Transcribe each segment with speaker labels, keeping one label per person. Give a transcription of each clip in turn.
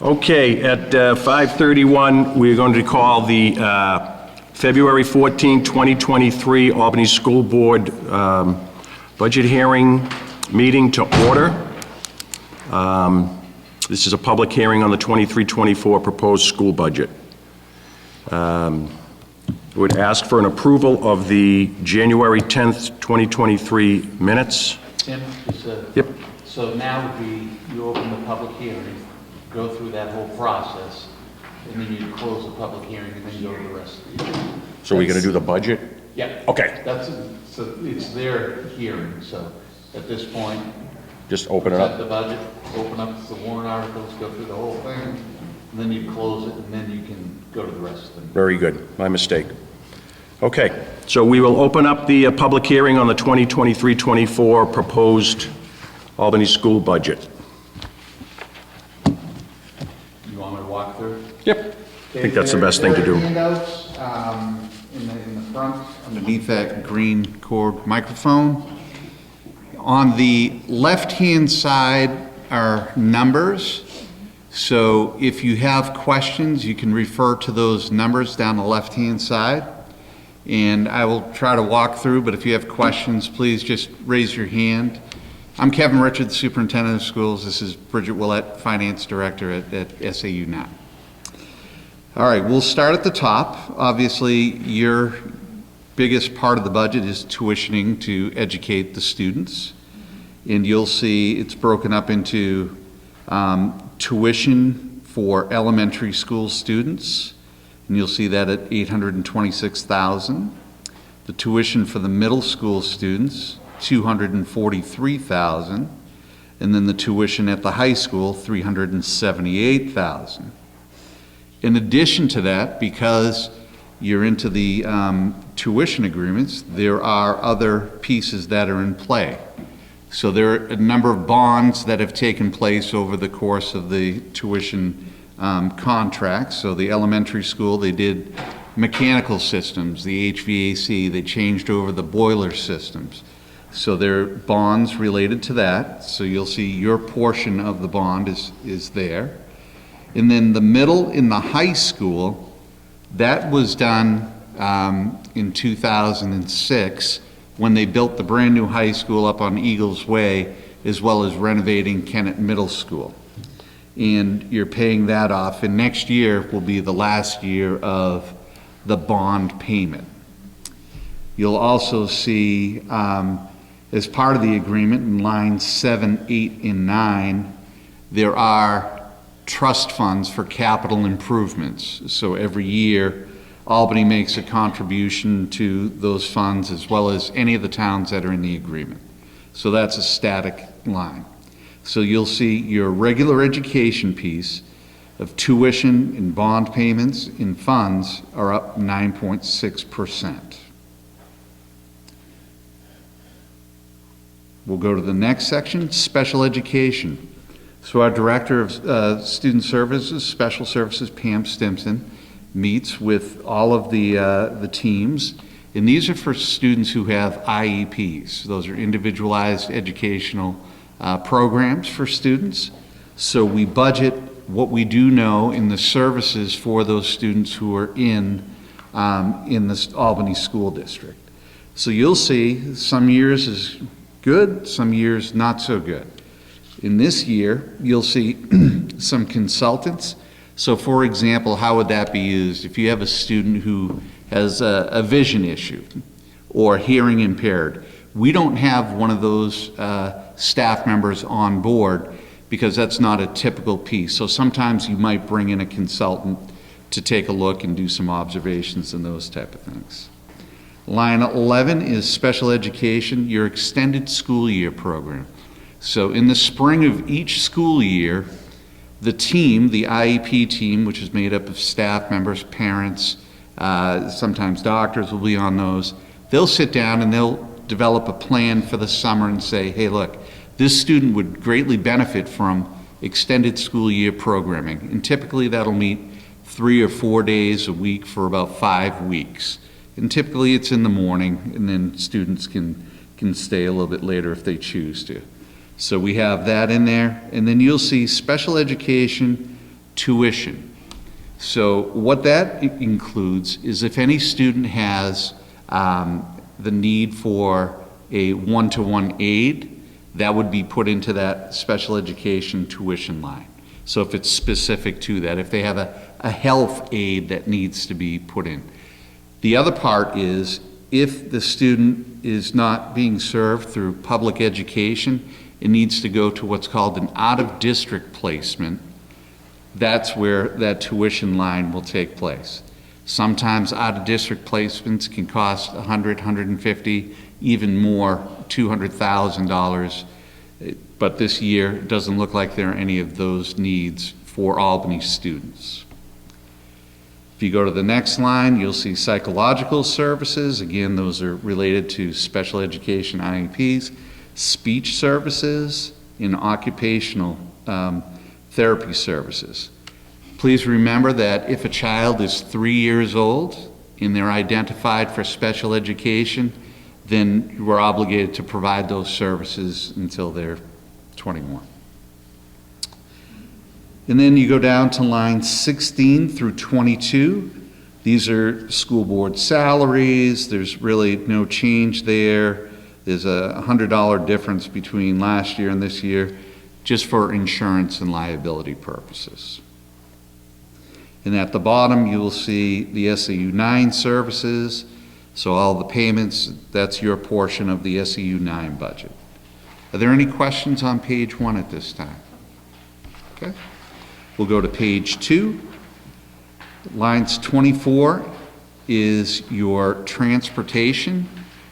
Speaker 1: Okay, at 5:31, we're going to call the February 14, 2023 Albany School Board budget hearing meeting to order. This is a public hearing on the 23-24 proposed school budget. Would ask for an approval of the January 10th, 2023 minutes.
Speaker 2: Tim,
Speaker 1: Yep.
Speaker 2: so now would be, you open the public hearing, go through that whole process, and then you close the public hearing and then go to the rest of the hearing.
Speaker 1: So we're going to do the budget?
Speaker 2: Yeah.
Speaker 1: Okay.
Speaker 2: So it's their hearing, so at this point,
Speaker 1: Just open it
Speaker 2: set
Speaker 1: up.
Speaker 2: the budget, open up the warrant articles, go through the whole thing, and then you close it, and then you can go to the rest of them.
Speaker 1: Very good. My mistake. Okay, so we will open up the public hearing on the 2023-24 proposed Albany school budget.
Speaker 2: You want me to walk through?
Speaker 1: Yep. I think that's the best thing to do.
Speaker 2: Handouts in the front, underneath that green cord microphone. On the left-hand side are numbers. So if you have questions, you can refer to those numbers down the left-hand side. And I will try to walk through, but if you have questions, please just raise your hand. I'm Kevin Richards, Superintendent of Schools. This is Bridget Willett, Finance Director at SAU now. All right, we'll start at the top. Obviously, your biggest part of the budget is tuitioning to educate the students. And you'll see it's broken up into tuition for elementary school students, and you'll see that at $826,000. The tuition for the middle school students, $243,000, and then the tuition at the high school, $378,000. In addition to that, because you're into the tuition agreements, there are other pieces that are in play. So there are a number of bonds that have taken place over the course of the tuition contracts. So the elementary school, they did mechanical systems, the HVAC, they changed over the boiler systems. So there are bonds related to that. So you'll see your portion of the bond is there. And then the middle in the high school, that was done in 2006 when they built the brand new high school up on Eagles Way, as well as renovating Kennett Middle School. And you're paying that off, and next year will be the last year of the bond payment. You'll also see, as part of the agreement in lines 7, 8, and 9, there are trust funds for capital improvements. So every year, Albany makes a contribution to those funds, as well as any of the towns that are in the agreement. So that's a static line. So you'll see your regular education piece of tuition and bond payments in funds are up 9.6%. We'll go to the next section, special education. So our Director of Student Services, Special Services, Pam Stimson, meets with all of the teams, and these are for students who have IEPs. Those are individualized educational programs for students. So we budget what we do know in the services for those students who are in this Albany School District. So you'll see some years is good, some years not so good. In this year, you'll see some consultants. So for example, how would that be used? If you have a student who has a vision issue or hearing impaired, we don't have one of those staff members on board because that's not a typical piece. So sometimes you might bring in a consultant to take a look and do some observations and those type of things. Line 11 is special education, your extended school year program. So in the spring of each school year, the team, the IEP team, which is made up of staff members, parents, sometimes doctors will be on those, they'll sit down and they'll develop a plan for the summer and say, hey, look, this student would greatly benefit from extended school year programming. And typically that'll meet 3 or 4 days a week for about 5 weeks. And typically it's in the morning, and then students can stay a little bit later if they choose to. So we have that in there. And then you'll see special education tuition. So what that includes is if any student has the need for a one-to-one aid, that would be put into that special education tuition line. So if it's specific to that, if they have a health aid that needs to be put in. The other part is if the student is not being served through public education, it needs to go to what's called an out-of-district placement. That's where that tuition line will take place. Sometimes out-of-district placements can cost $100, $150, even more, $200,000. But this year, it doesn't look like there are any of those needs for Albany students. If you go to the next line, you'll see psychological services. Again, those are related to special education IEPs, speech services, and occupational therapy services. Please remember that if a child is 3 years old and they're identified for special education, then we're obligated to provide those services until they're 21. And then you go down to lines 16 through 22. These are school board salaries. There's really no change there. There's a $100 difference between last year and this year, just for insurance and liability purposes. And at the bottom, you will see the SAU 9 services. So all the payments, that's your portion of the SAU 9 budget. Are there any questions on page 1 at this time? Okay. We'll go to page 2. Lines 24 is your transportation.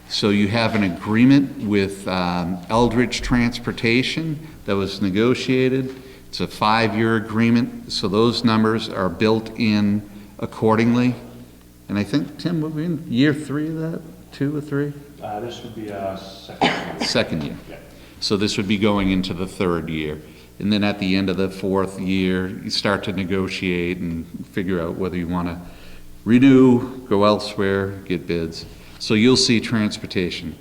Speaker 2: So you have an agreement with Eldridge Transportation that was negotiated. It's a 5-year agreement, so those numbers are built in accordingly. And I think, Tim, we're in year 3 of that, 2 or 3?
Speaker 1: This would be a second year.
Speaker 2: Second year.
Speaker 1: Yeah.
Speaker 2: So this would be going into the 3rd year. And then at the end of the 4th year, you start to negotiate and figure out whether you want to renew, go elsewhere, get bids. So you'll see transportation.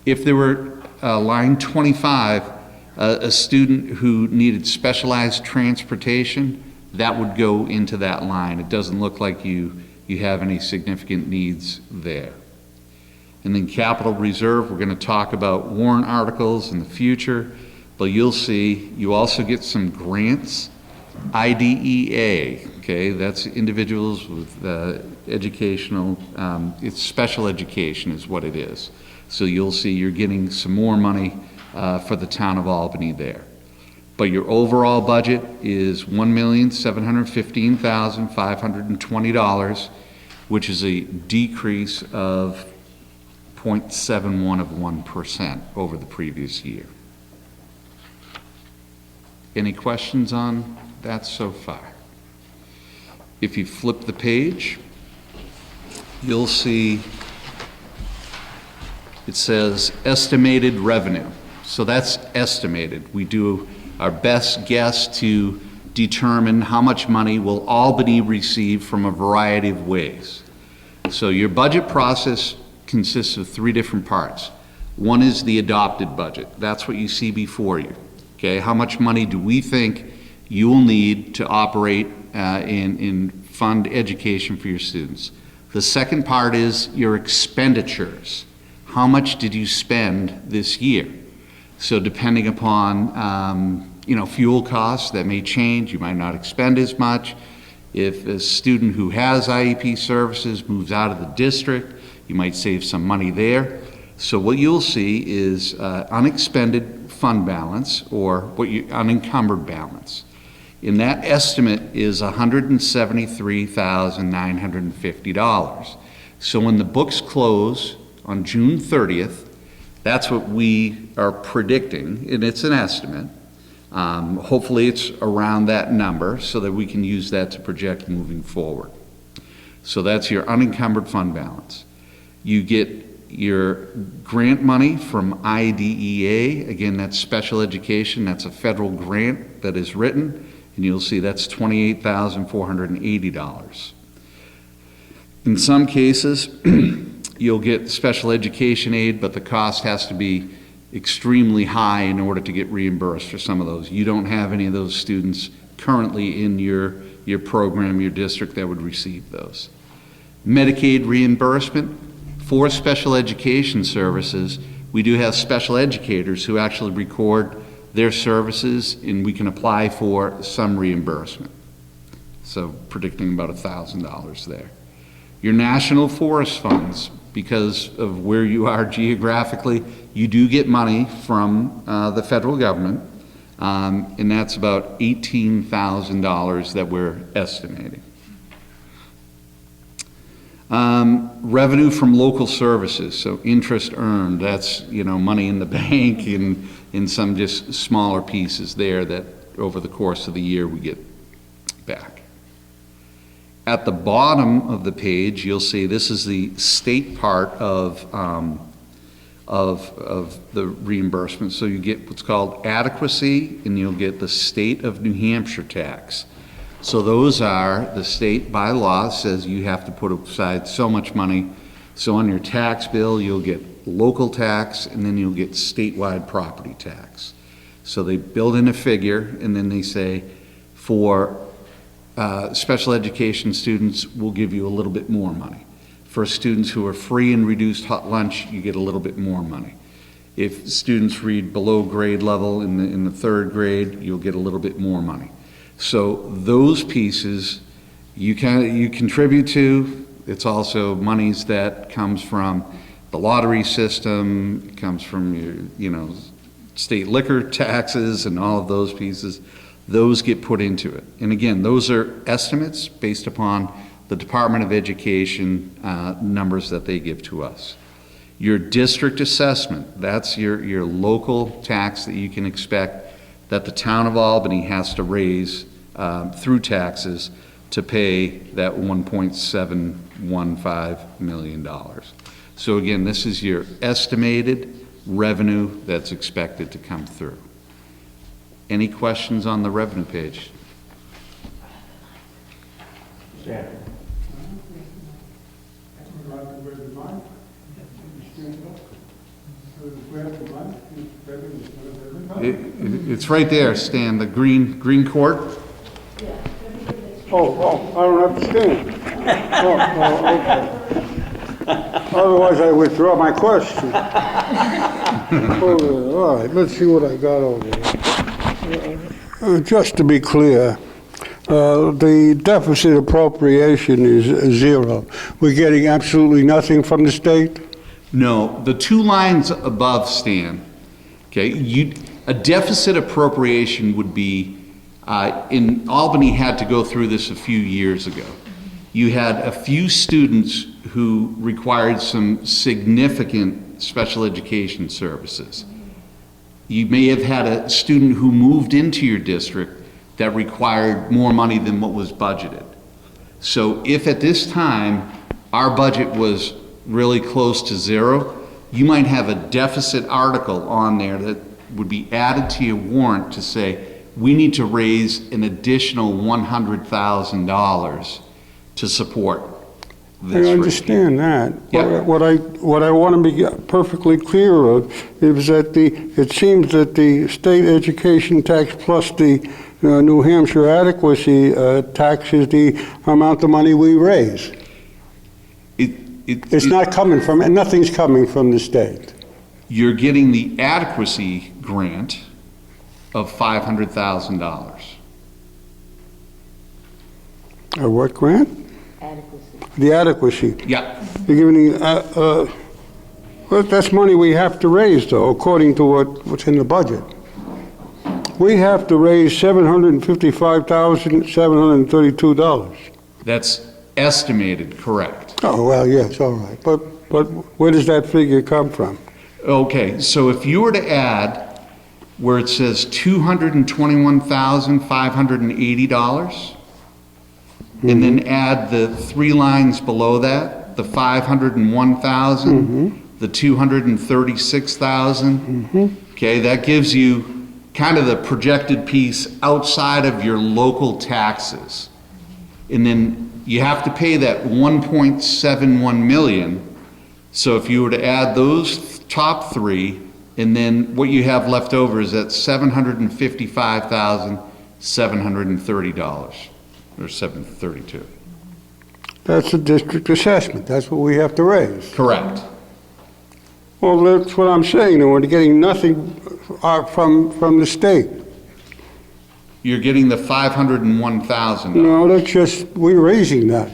Speaker 2: If there were line 25, a student who needed specialized transportation, that would go into that line. It doesn't look like you have any significant needs there. And then capital reserve, we're going to talk about warrant articles in the future, but you'll see you also get some grants. IDEA, okay, that's individuals with educational, it's special education is what it is. So you'll see you're getting some more money for the town of Albany there. But your overall budget is $1,715,520, which is a decrease of 0.71% over the previous year. Any questions on that so far? If you flip the page, you'll see it says estimated revenue. So that's estimated. We do our best guess to determine how much money will Albany receive from a variety of ways. So your budget process consists of 3 different parts. One is the adopted budget. That's what you see before you. Okay, how much money do we think you will need to operate and fund education for your students? The second part is your expenditures. How much did you spend this year? So depending upon fuel costs, that may change. You might not expend as much. If a student who has IEP services moves out of the district, you might save some money there. So what you'll see is unexpended fund balance, or unencumbered balance. And that estimate is $173,950. So when the books close on June 30th, that's what we are predicting, and it's an estimate. Hopefully it's around that number so that we can use that to project moving forward. So that's your unencumbered fund balance. You get your grant money from IDEA. Again, that's special education. That's a federal grant that is written, and you'll see that's $28,480. In some cases, you'll get special education aid, but the cost has to be extremely high in order to get reimbursed for some of those. You don't have any of those students currently in your program, your district that would receive those. Medicaid reimbursement for special education services. We do have special educators who actually record their services, and we can apply for some reimbursement. So predicting about $1,000 there. Your national forest funds, because of where you are geographically, you do get money from the federal government, and that's about $18,000 that we're estimating. Revenue from local services, so interest earned, that's, money in the bank and in some just smaller pieces there that over the course of the year we get back. At the bottom of the page, you'll see this is the state part of the reimbursement. So you get what's called adequacy, and you'll get the state of New Hampshire tax. So those are, the state by law says you have to put aside so much money. So on your tax bill, you'll get local tax, and then you'll get statewide property tax. So they build in a figure, and then they say, for special education students, we'll give you a little bit more money. For students who are free and reduced hot lunch, you get a little bit more money. If students read below grade level in the third grade, you'll get a little bit more money. So those pieces you contribute to. It's also monies that comes from the lottery system, it comes from your state liquor taxes and all of those pieces. Those get put into it. And again, those are estimates based upon the Department of Education numbers that they give to us. Your district assessment, that's your local tax that you can expect that the town of Albany has to raise through taxes to pay that $1.715 million. So again, this is your estimated revenue that's expected to come through. Any questions on the revenue page?
Speaker 1: Yeah.
Speaker 2: It's right there, Stan, the green court.
Speaker 3: Oh, I don't understand. Okay. Otherwise, I withdraw my question. All right, let's see what I got over here. Just to be clear, the deficit appropriation is zero. We're getting absolutely nothing from the state?
Speaker 2: No, the two lines above, Stan, okay, a deficit appropriation would be, in Albany had to go through this a few years ago. You had a few students who required some significant special education services. You may have had a student who moved into your district that required more money than what was budgeted. So if at this time our budget was really close to zero, you might have a deficit article on there that would be added to your warrant to say, we need to raise an additional $100,000 to support this.
Speaker 3: I understand that.
Speaker 2: Yeah.
Speaker 3: What I want to be perfectly clear of is that it seems that the state education tax plus the New Hampshire adequacy tax is the amount of money we raise. It's not coming from, and nothing's coming from the state.
Speaker 2: You're getting the adequacy grant of $500,000.
Speaker 3: A what grant?
Speaker 4: Adequacy.
Speaker 3: The adequacy.
Speaker 2: Yeah.
Speaker 3: You're giving, well, that's money we have to raise, though, according to what's in the budget. We have to raise $755,732.
Speaker 2: That's estimated, correct.
Speaker 3: Oh, well, yes, all right. But where does that figure come from?
Speaker 2: Okay, so if you were to add where it says $221,580, and then add the three lines below that, the 501,000, the 236,000, okay, that gives you kind of the projected piece outside of your local taxes. And then you have to pay that 1.71 million. So if you were to add those top three, and then what you have left over is that $755,732. $730, or $732.
Speaker 3: That's a district assessment. That's what we have to raise.
Speaker 2: Correct.
Speaker 3: Well, that's what I'm saying, and we're getting nothing from the state.
Speaker 2: You're getting the $501,000.
Speaker 3: No, that's just, we're raising that.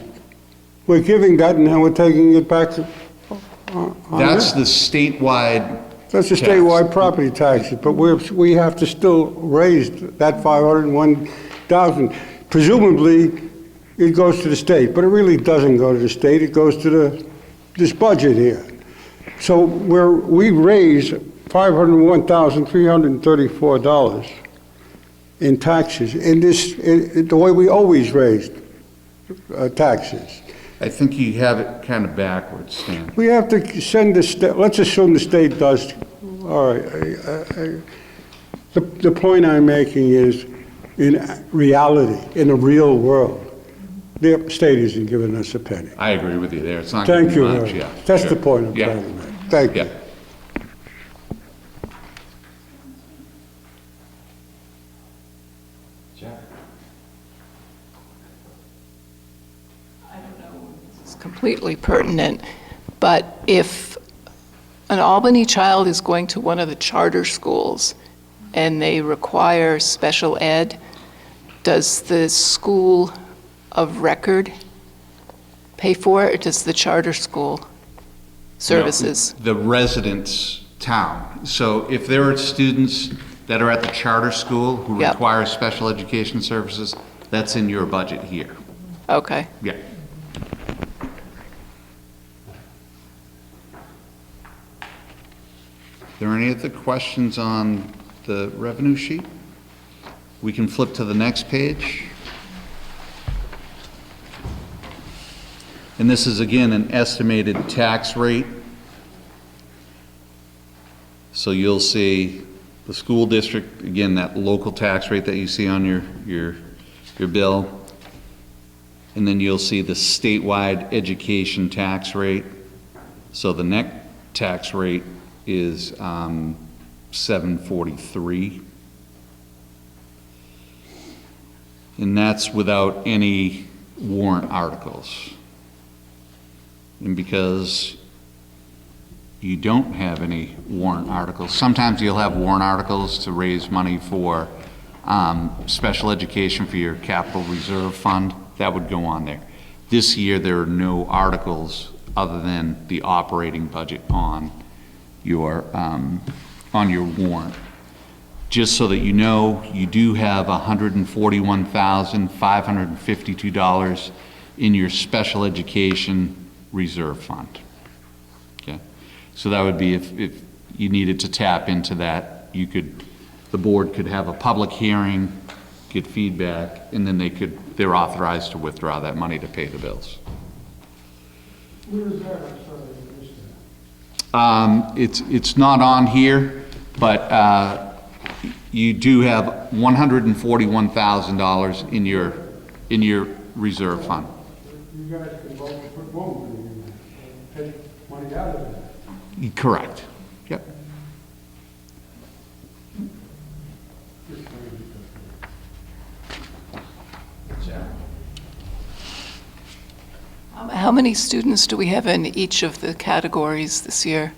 Speaker 3: We're giving that, and now we're taking it back.
Speaker 2: That's the statewide.
Speaker 3: That's the
Speaker 2: tax.
Speaker 3: statewide property taxes, but we have to still raise that 501,000. Presumably, it goes to the state, but it really doesn't go to the state. It goes to this budget here. So we raise $501,334 in taxes in the way we always raised taxes.
Speaker 2: I think you have it kind of backwards, Stan.
Speaker 3: We have to send the state, let's assume the state does, all right. The point I'm making is, in reality, in the real world, the state isn't giving us a penny.
Speaker 2: I agree with you there. It's not
Speaker 3: Thank you.
Speaker 2: much, yeah.
Speaker 3: That's
Speaker 2: Sure.
Speaker 3: the point I'm
Speaker 2: Yeah.
Speaker 3: trying to make. Thank you.
Speaker 2: Yeah.
Speaker 4: It's completely pertinent, but if an Albany child is going to one of the charter schools and they require special ed, does the school of record pay for it, or does the charter school services?
Speaker 2: No, the residence town. So if there are students that are at the charter school who
Speaker 4: Yep.
Speaker 2: require special education services, that's in your budget here.
Speaker 4: Okay.
Speaker 2: Yeah. Are there any other questions on the revenue sheet? We can flip to the next page. And this is, again, an estimated tax rate. So you'll see the school district, again, that local tax rate that you see on your bill. And then you'll see the statewide education tax rate. So the net tax rate is $743. And that's without any warrant articles. And because you don't have any warrant articles, sometimes you'll have warrant articles to raise money for special education for your capital reserve fund. That would go on there. This year, there are no articles other than the operating budget on your warrant. Just so that you know, you do have $141,552 in your special education reserve fund. Okay, so that would be if you needed to tap into that, the board could have a public hearing, get feedback, and then they're authorized to withdraw that money to pay the bills.
Speaker 3: Where is that? I'm sorry, I missed that.
Speaker 2: It's not on here, but you do have $141,000 in your reserve fund.
Speaker 3: You guys can vote to put more money in there, take money out of that.
Speaker 2: Correct. Yep.
Speaker 4: How many students do we have in each of the categories this year?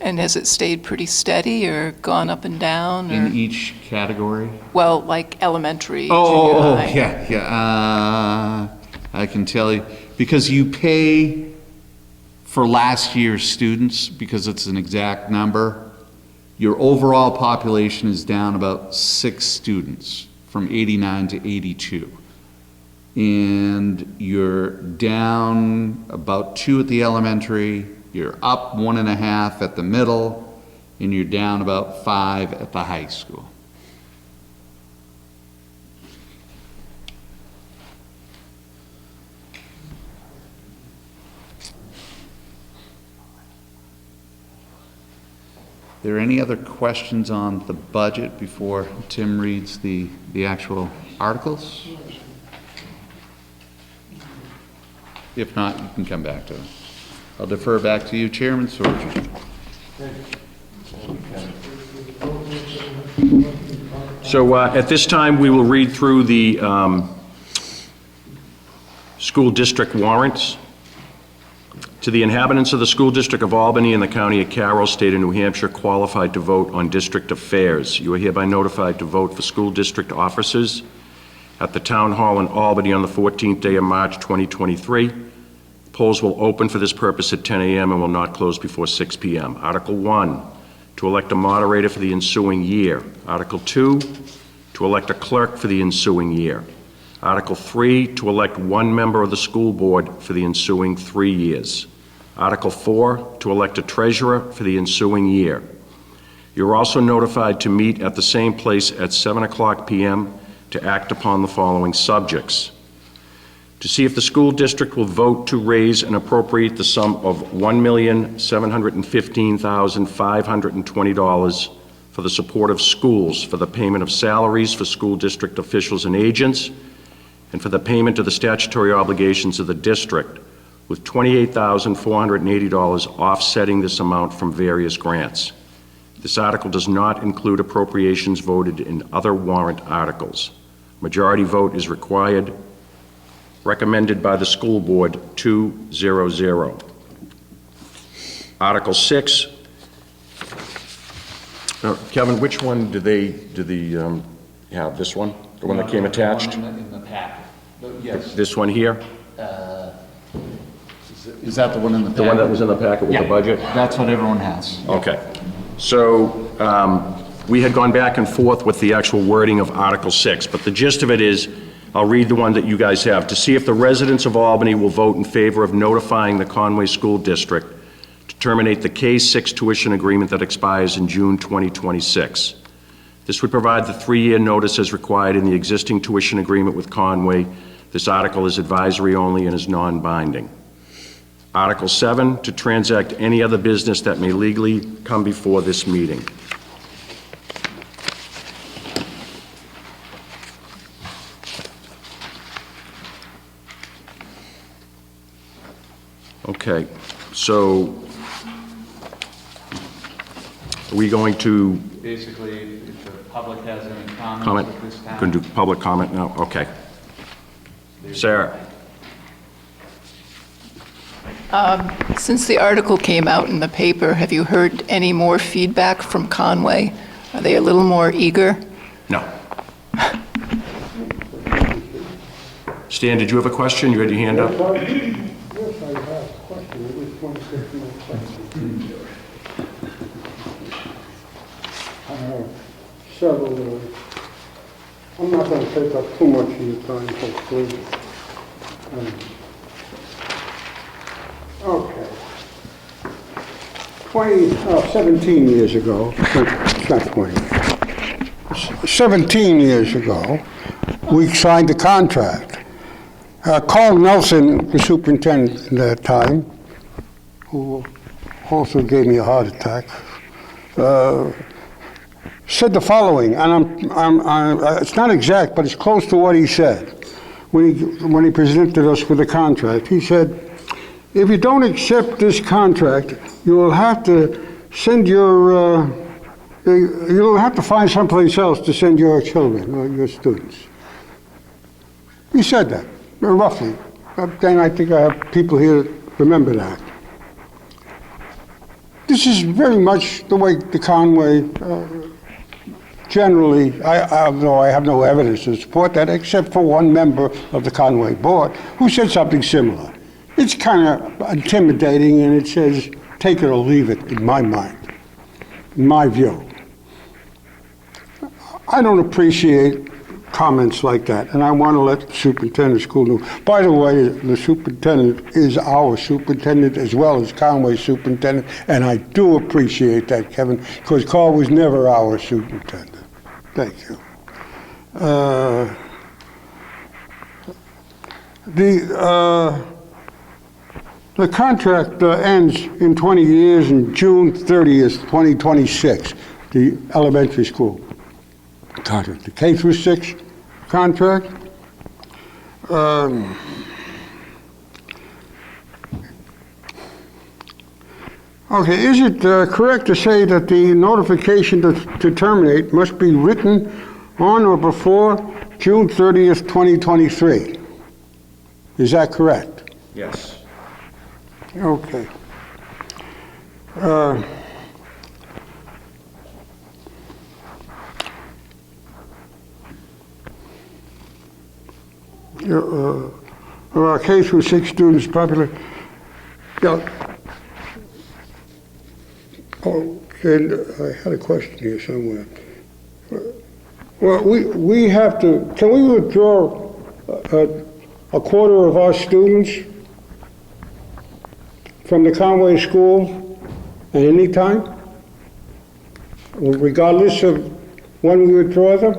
Speaker 4: And has it stayed pretty steady or gone up and down?
Speaker 2: In
Speaker 4: Or,
Speaker 2: each category?
Speaker 4: well, like elementary,
Speaker 2: Oh,
Speaker 4: junior high?
Speaker 2: yeah. I can tell you, because you pay for last year's students, because it's an exact number, your overall population is down about 6 students from 89 to 82. And you're down about 2 at the elementary, you're up 1.5 at the middle, and you're down about 5 at the high school. Are there any other questions on the budget before Tim reads the actual articles? If not, you can come back to it. I'll defer back to you, Chairman Sorge.
Speaker 1: So at this time, we will read through the school district warrants. To the inhabitants of the School District of Albany and the County of Carroll, State of New Hampshire, qualified to vote on district affairs, you are hereby notified to vote for school district officers at the Town Hall in Albany on the 14th day of March 2023. Polls will open for this purpose at 10 a.m. and will not close before 6 p.m. Article 1, to elect a moderator for the ensuing year. Article 2, to elect a clerk for the ensuing year. Article 3, to elect one member of the school board for the ensuing 3 years. Article 4, to elect a treasurer for the ensuing year. You're also notified to meet at the same place at 7 o'clock p.m. to act upon the following subjects. To see if the school district will vote to raise and appropriate the sum of $1,715,520 for the support of schools for the payment of salaries for school district officials and agents and for the payment of the statutory obligations of the district, with $28,480 offsetting this amount from various grants. This article does not include appropriations voted in other warrant articles. Majority vote is required. Recommended by the school board, 200. Article 6. Kevin, which one do they have? This one? The one that came attached?
Speaker 2: In the packet. Yes.
Speaker 1: This one here?
Speaker 2: Is that the one in the packet?
Speaker 1: The one that was in the packet with the budget?
Speaker 2: That's what everyone has.
Speaker 1: Okay. So we had gone back and forth with the actual wording of Article 6, but the gist of it is, I'll read the one that you guys have. To see if the residents of Albany will vote in favor of notifying the Conway School District to terminate the K-6 tuition agreement that expires in June 2026. This would provide the 3-year notice as required in the existing tuition agreement with Conway. This article is advisory only and is non-binding. Article 7, to transact any other business that may legally come before this meeting. Okay, so are we going to
Speaker 2: Basically, if the public has any comments
Speaker 1: comment?
Speaker 2: at this time.
Speaker 1: Going to do public comment now? Okay. Sarah?
Speaker 4: Since the article came out in the paper, have you heard any more feedback from Conway? Are they a little more eager?
Speaker 1: No. Stan, did you have a question? You had your hand up?
Speaker 3: Yes, I have a question. I just want to get my question. I have several. I'm not going to take up too much of your time, hopefully. Okay. 17 years ago, it's not 20, 17 years ago, we signed a contract. Carl Nelson, the superintendent at that time, who also gave me a heart attack, said the following, and it's not exact, but it's close to what he said when he presented us with the contract. He said, if you don't accept this contract, you will have to send you'll have to find someplace else to send your children or your students. He said that, roughly. Then I think I have people here that remember that. This is very much the way the Conway, generally, though I have no evidence to support that, except for one member of the Conway board who said something similar. It's kind of intimidating, and it says, take it or leave it, in my mind, in my view. I don't appreciate comments like that, and I want to let the superintendent of school know. By the way, the superintendent is our superintendent as well as Conway's superintendent, and I do appreciate that, Kevin, because Carl was never our superintendent. Thank you. The contract ends in 20 years in June 30th, 2026, the elementary school contract, the K through 6 contract. Okay, is it correct to say that the notification to terminate must be written on or before June 30th, 2023. Is that correct?
Speaker 1: Yes.
Speaker 3: Okay. Our K through 6 students popular. Yeah. Okay, I had a question here somewhere. Well, we have to, can we withdraw a quarter of our students from the Conway School at any time, regardless of when we withdraw them?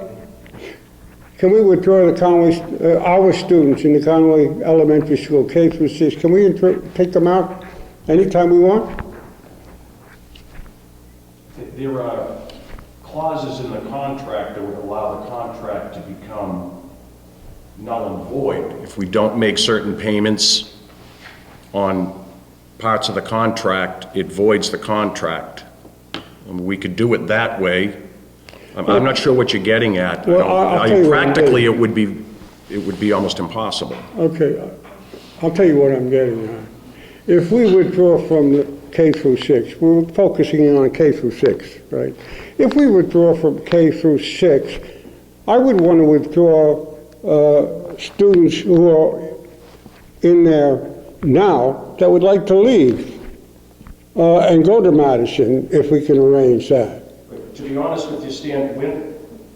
Speaker 3: Can we withdraw the Conway, our students in the Conway Elementary School, K through 6, can we take them out anytime we want?
Speaker 1: There are clauses in the contract that would allow the contract to become null and void if we don't make certain payments on parts of the contract. It voids the contract. We could do it that way. I'm not sure what you're getting at.
Speaker 3: Well, I'll tell you what I'm
Speaker 1: practically,
Speaker 3: getting.
Speaker 1: it would be almost impossible.
Speaker 3: Okay, I'll tell you what I'm getting at. If we withdraw from the K through 6, we're focusing on K through 6, right? If we withdraw from K through 6, I would want to withdraw students who are in there now that would like to leave and go to Madison if we can arrange that.
Speaker 1: To be honest with you, Stan,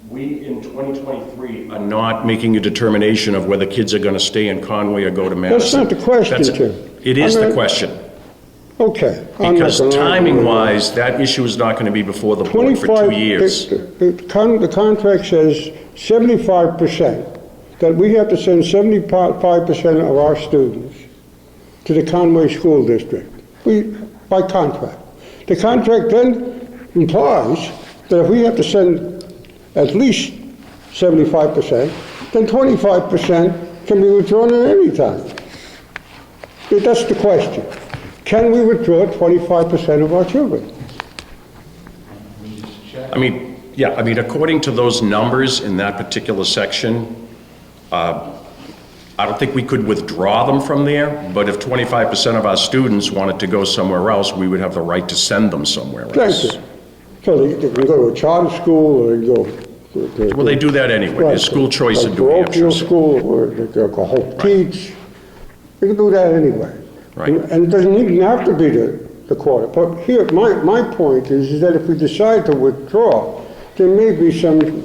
Speaker 1: we in 2023 are not making a determination of whether kids are going to stay in Conway or go to Madison.
Speaker 3: That's not the question, Tim.
Speaker 1: It is the question.
Speaker 3: Okay.
Speaker 1: Because timing-wise, that issue is not going to be before the board for 2 years.
Speaker 3: The contract says 75%, that we have to send 75% of our students to the Conway School District, by contract. The contract then implies that if we have to send at least 75%, then 25% can be withdrawn at any time. That's the question. Can we withdraw 25% of our children?
Speaker 1: I mean, according to those numbers in that particular section, I don't think we could withdraw them from there, but if 25% of our students wanted to go somewhere else, we would have the right to send them somewhere else.
Speaker 3: Thank you. So they can go to a charter school, or they go...
Speaker 1: Well, they do that anyway. There's school choice in New Hampshire.
Speaker 3: Parochial school, or they go home teach. They can do that anyway.
Speaker 1: Right.
Speaker 3: And it doesn't even have to be the quarter. But here, my point is that if we decide to withdraw, there may be some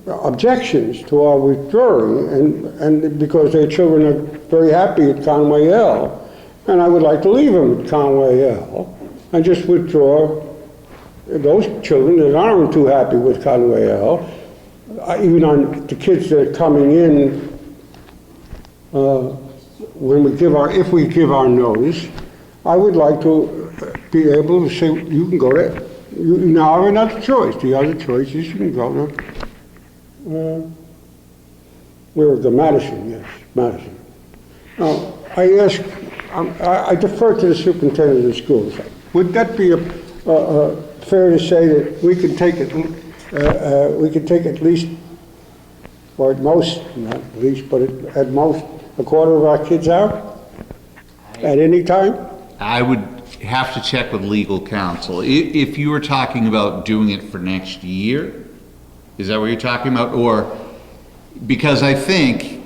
Speaker 3: objections to our withdrawing, and because their children are very happy at Conway L, and I would like to leave them at Conway L, and just withdraw those children that aren't too happy with Conway L, even on the kids that are coming in, if we give our no's, I would like to be able to say, you can go there. You now have another choice. The other choice is you can go to, Madison, yes, Madison. Now, I defer to the superintendent of schools. Would that be fair to say that we could take at least, or at most, not at least, but at most, a quarter of our kids out at any time?
Speaker 2: I would have to check with legal counsel. If you were talking about doing it for next year, is that what you're talking about? Or, because I think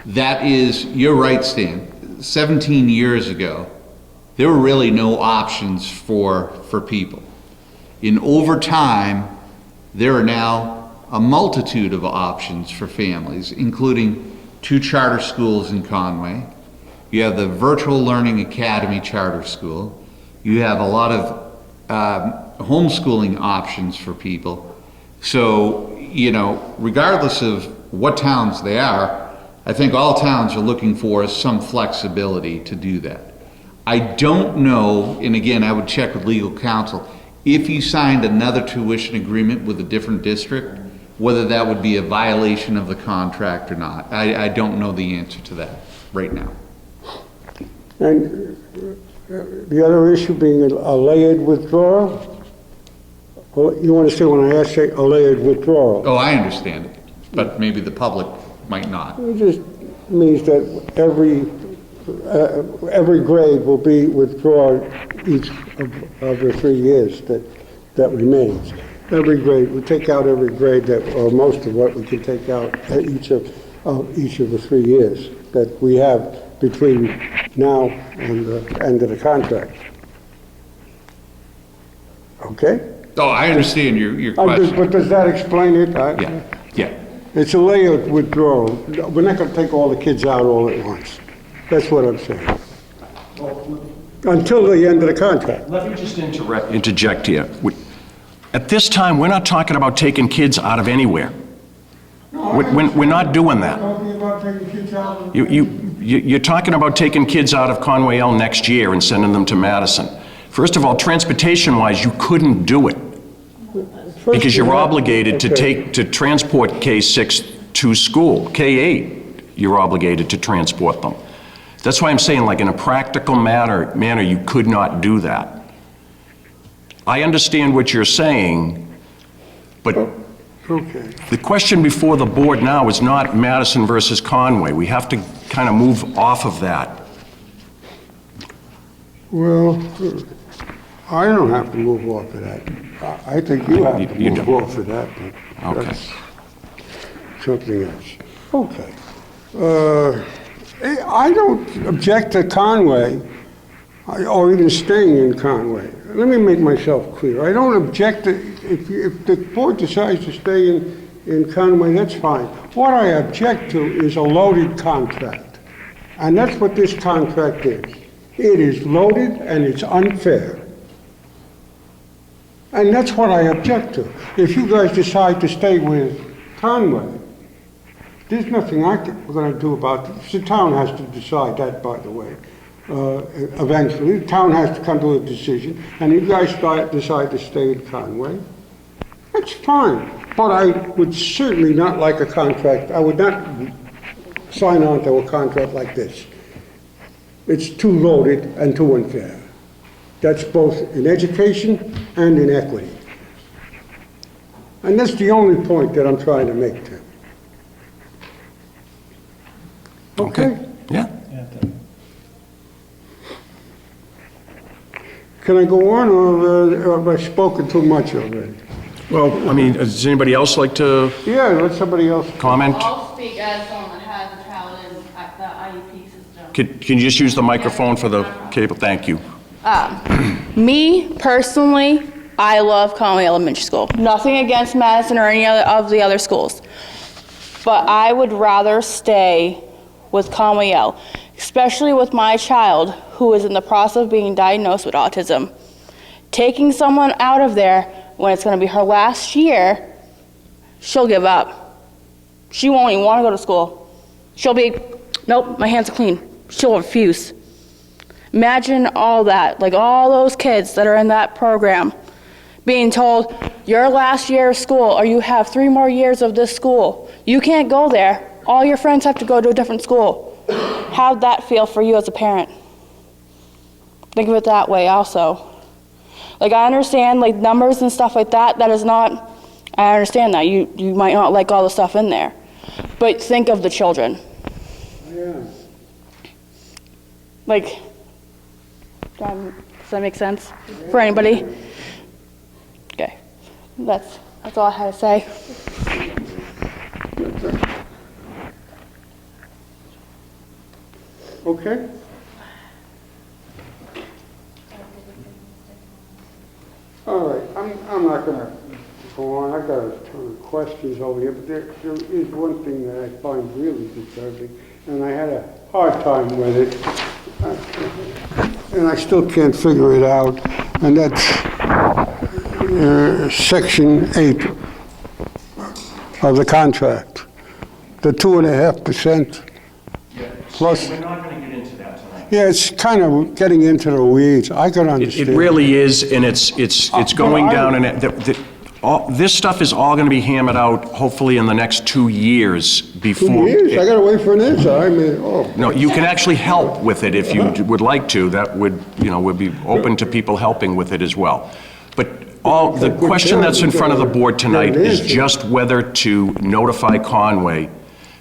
Speaker 2: that is, you're right, Stan, 17 years ago, there were really no options for people. Over time, there are now a multitude of options for families, including 2 charter schools in Conway. You have the Virtual Learning Academy charter school. You have a lot of homeschooling options for people. So, regardless of what towns they are, I think all towns are looking for some flexibility to do that. I don't know, and again, I would check with legal counsel, if you signed another tuition agreement with a different district, whether that would be a violation of the contract or not. I don't know the answer to that right now.
Speaker 3: And The other issue being a layered withdrawal. Well, you understand when I say a layered withdrawal?
Speaker 2: Oh, I understand it, but maybe the public might not.
Speaker 3: It just means that every grade will be withdrawn each of the 3 years that remains. Every grade, we take out every grade or most of what we can take out at each of the 3 years that we have between now and the end of the contract. Okay?
Speaker 2: Oh, I understand your question.
Speaker 3: But does that explain it?
Speaker 2: Yeah.
Speaker 3: It's a layered withdrawal. We're not going to take all the kids out all at once. That's what I'm saying. Until the end of the contract.
Speaker 1: Let me just interject here. At this time, we're not talking about taking kids out of anywhere. We're not doing that. You're talking about taking kids out of Conway L next year and sending them to Madison. First of all, transportation-wise, you couldn't do it because you're obligated to transport K-6 to school. K-8, you're obligated to transport them. That's why I'm saying, like, in a practical manner, you could not do that. I understand what you're saying, but
Speaker 3: Okay.
Speaker 1: the question before the board now is not Madison versus Conway. We have to kind of move off of that.
Speaker 3: Well, I don't have to move off of that. I think you have to
Speaker 1: You
Speaker 3: move
Speaker 1: don't.
Speaker 3: off of that. But
Speaker 1: Okay.
Speaker 3: that's something else. Okay. I don't object to Conway, or even staying in Conway. Let me make myself clear. I don't object to, if the board decides to stay in Conway, that's fine. What I object to is a loaded contract. And that's what this contract is. It is loaded and it's unfair. And that's what I object to. If you guys decide to stay with Conway, there's nothing we're going to do about it. The town has to decide that, by the way. Eventually, the town has to come to a decision, and you guys decide to stay in Conway, that's fine. But I would certainly not like a contract. I would not sign on to a contract like this. It's too loaded and too unfair. That's both in education and in equity. And that's the only point that I'm trying to make, Tim. Okay?
Speaker 1: Yeah.
Speaker 3: Can I go on, or have I spoken too much already?
Speaker 1: Well, I mean, does anybody else like to
Speaker 3: Yeah, let somebody else.
Speaker 1: comment?
Speaker 5: I'll speak as someone that has a child in the IEP system.
Speaker 1: Can you just use the microphone for the cable? Thank you.
Speaker 5: Me, personally, I love Conway Elementary School. Nothing against Madison or any other of the other schools. But I would rather stay with Conway L, especially with my child who is in the process of being diagnosed with autism. Taking someone out of there when it's going to be her last year, she'll give up. She won't even want to go to school. She'll be, nope, my hands are clean. She'll refuse. Imagine all that, like all those kids that are in that program being told, your last year of school, or you have 3 more years of this school. You can't go there. All your friends have to go to a different school. How'd that feel for you as a parent? Think of it that way also. Like, I understand, like, numbers and stuff like that, that is not, I understand that. You might not like all the stuff in there. But think of the children.
Speaker 3: Yeah.
Speaker 5: Like, does that make sense for anybody? Okay, that's all I had to say.
Speaker 3: Okay? All right, I'm not going to go on. I've got a ton of questions over here, but there is one thing that I find really disturbing, and I had a hard time with it, and I still can't figure it out, and that's Section 8 of the contract, the 2.5%. Plus,
Speaker 1: We're not going to get into that tonight.
Speaker 3: yeah, it's kind of getting into the weeds. I can understand.
Speaker 1: It really is, and it's going down, and this stuff is all going to be hammered out, hopefully, in the next 2 years before.
Speaker 3: 2 years? I gotta wait for an answer. I mean, oh.
Speaker 1: No, you can actually help with it if you would like to. That would, would be open to people helping with it as well. But the question that's in front of the board tonight is just whether to notify Conway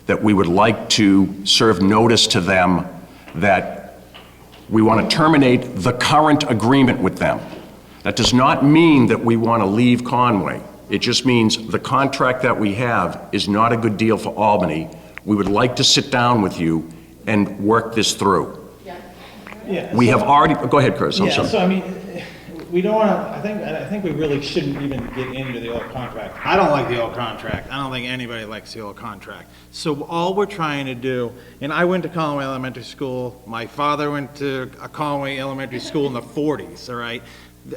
Speaker 1: that we would like to serve notice to them that we want to terminate the current agreement with them. That does not mean that we want to leave Conway. It just means the contract that we have is not a good deal for Albany. We would like to sit down with you and work this through.
Speaker 6: Yeah.
Speaker 1: We have already, go ahead, Chris, I'm
Speaker 6: Yeah,
Speaker 1: sorry.
Speaker 6: so I mean, we don't want to, I think we really shouldn't even get into the old contract. I don't like the old contract. I don't think anybody likes the old contract. So all we're trying to do, and I went to Conway Elementary School, my father went to a Conway Elementary School in the 40s, all right?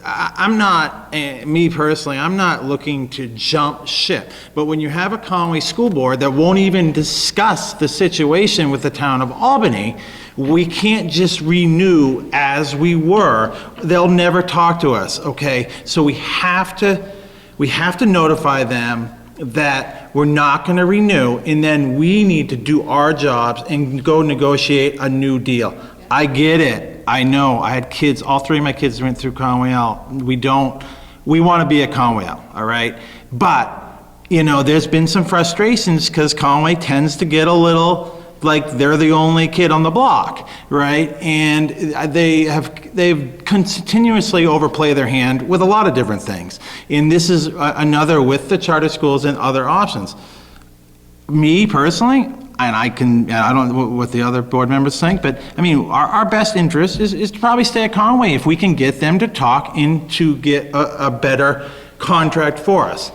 Speaker 6: I'm not, me personally, I'm not looking to jump ship. But when you have a Conway school board that won't even discuss the situation with the town of Albany, we can't just renew as we were. They'll never talk to us, okay? So we have to notify them that we're not gonna renew, and then we need to do our jobs and go negotiate a new deal. I get it. I know. I had kids, all three of my kids went through Conway L. We want to be at Conway L, all right? But, there's been some frustrations because Conway tends to get a little like they're the only kid on the block, right? And they've continuously overplay their hand with a lot of different things. And this is another with the charter schools and other options. Me personally, and I don't know what the other board members think, but I mean, our best interest is to probably stay at Conway if we can get them to talk and to get a better contract for us.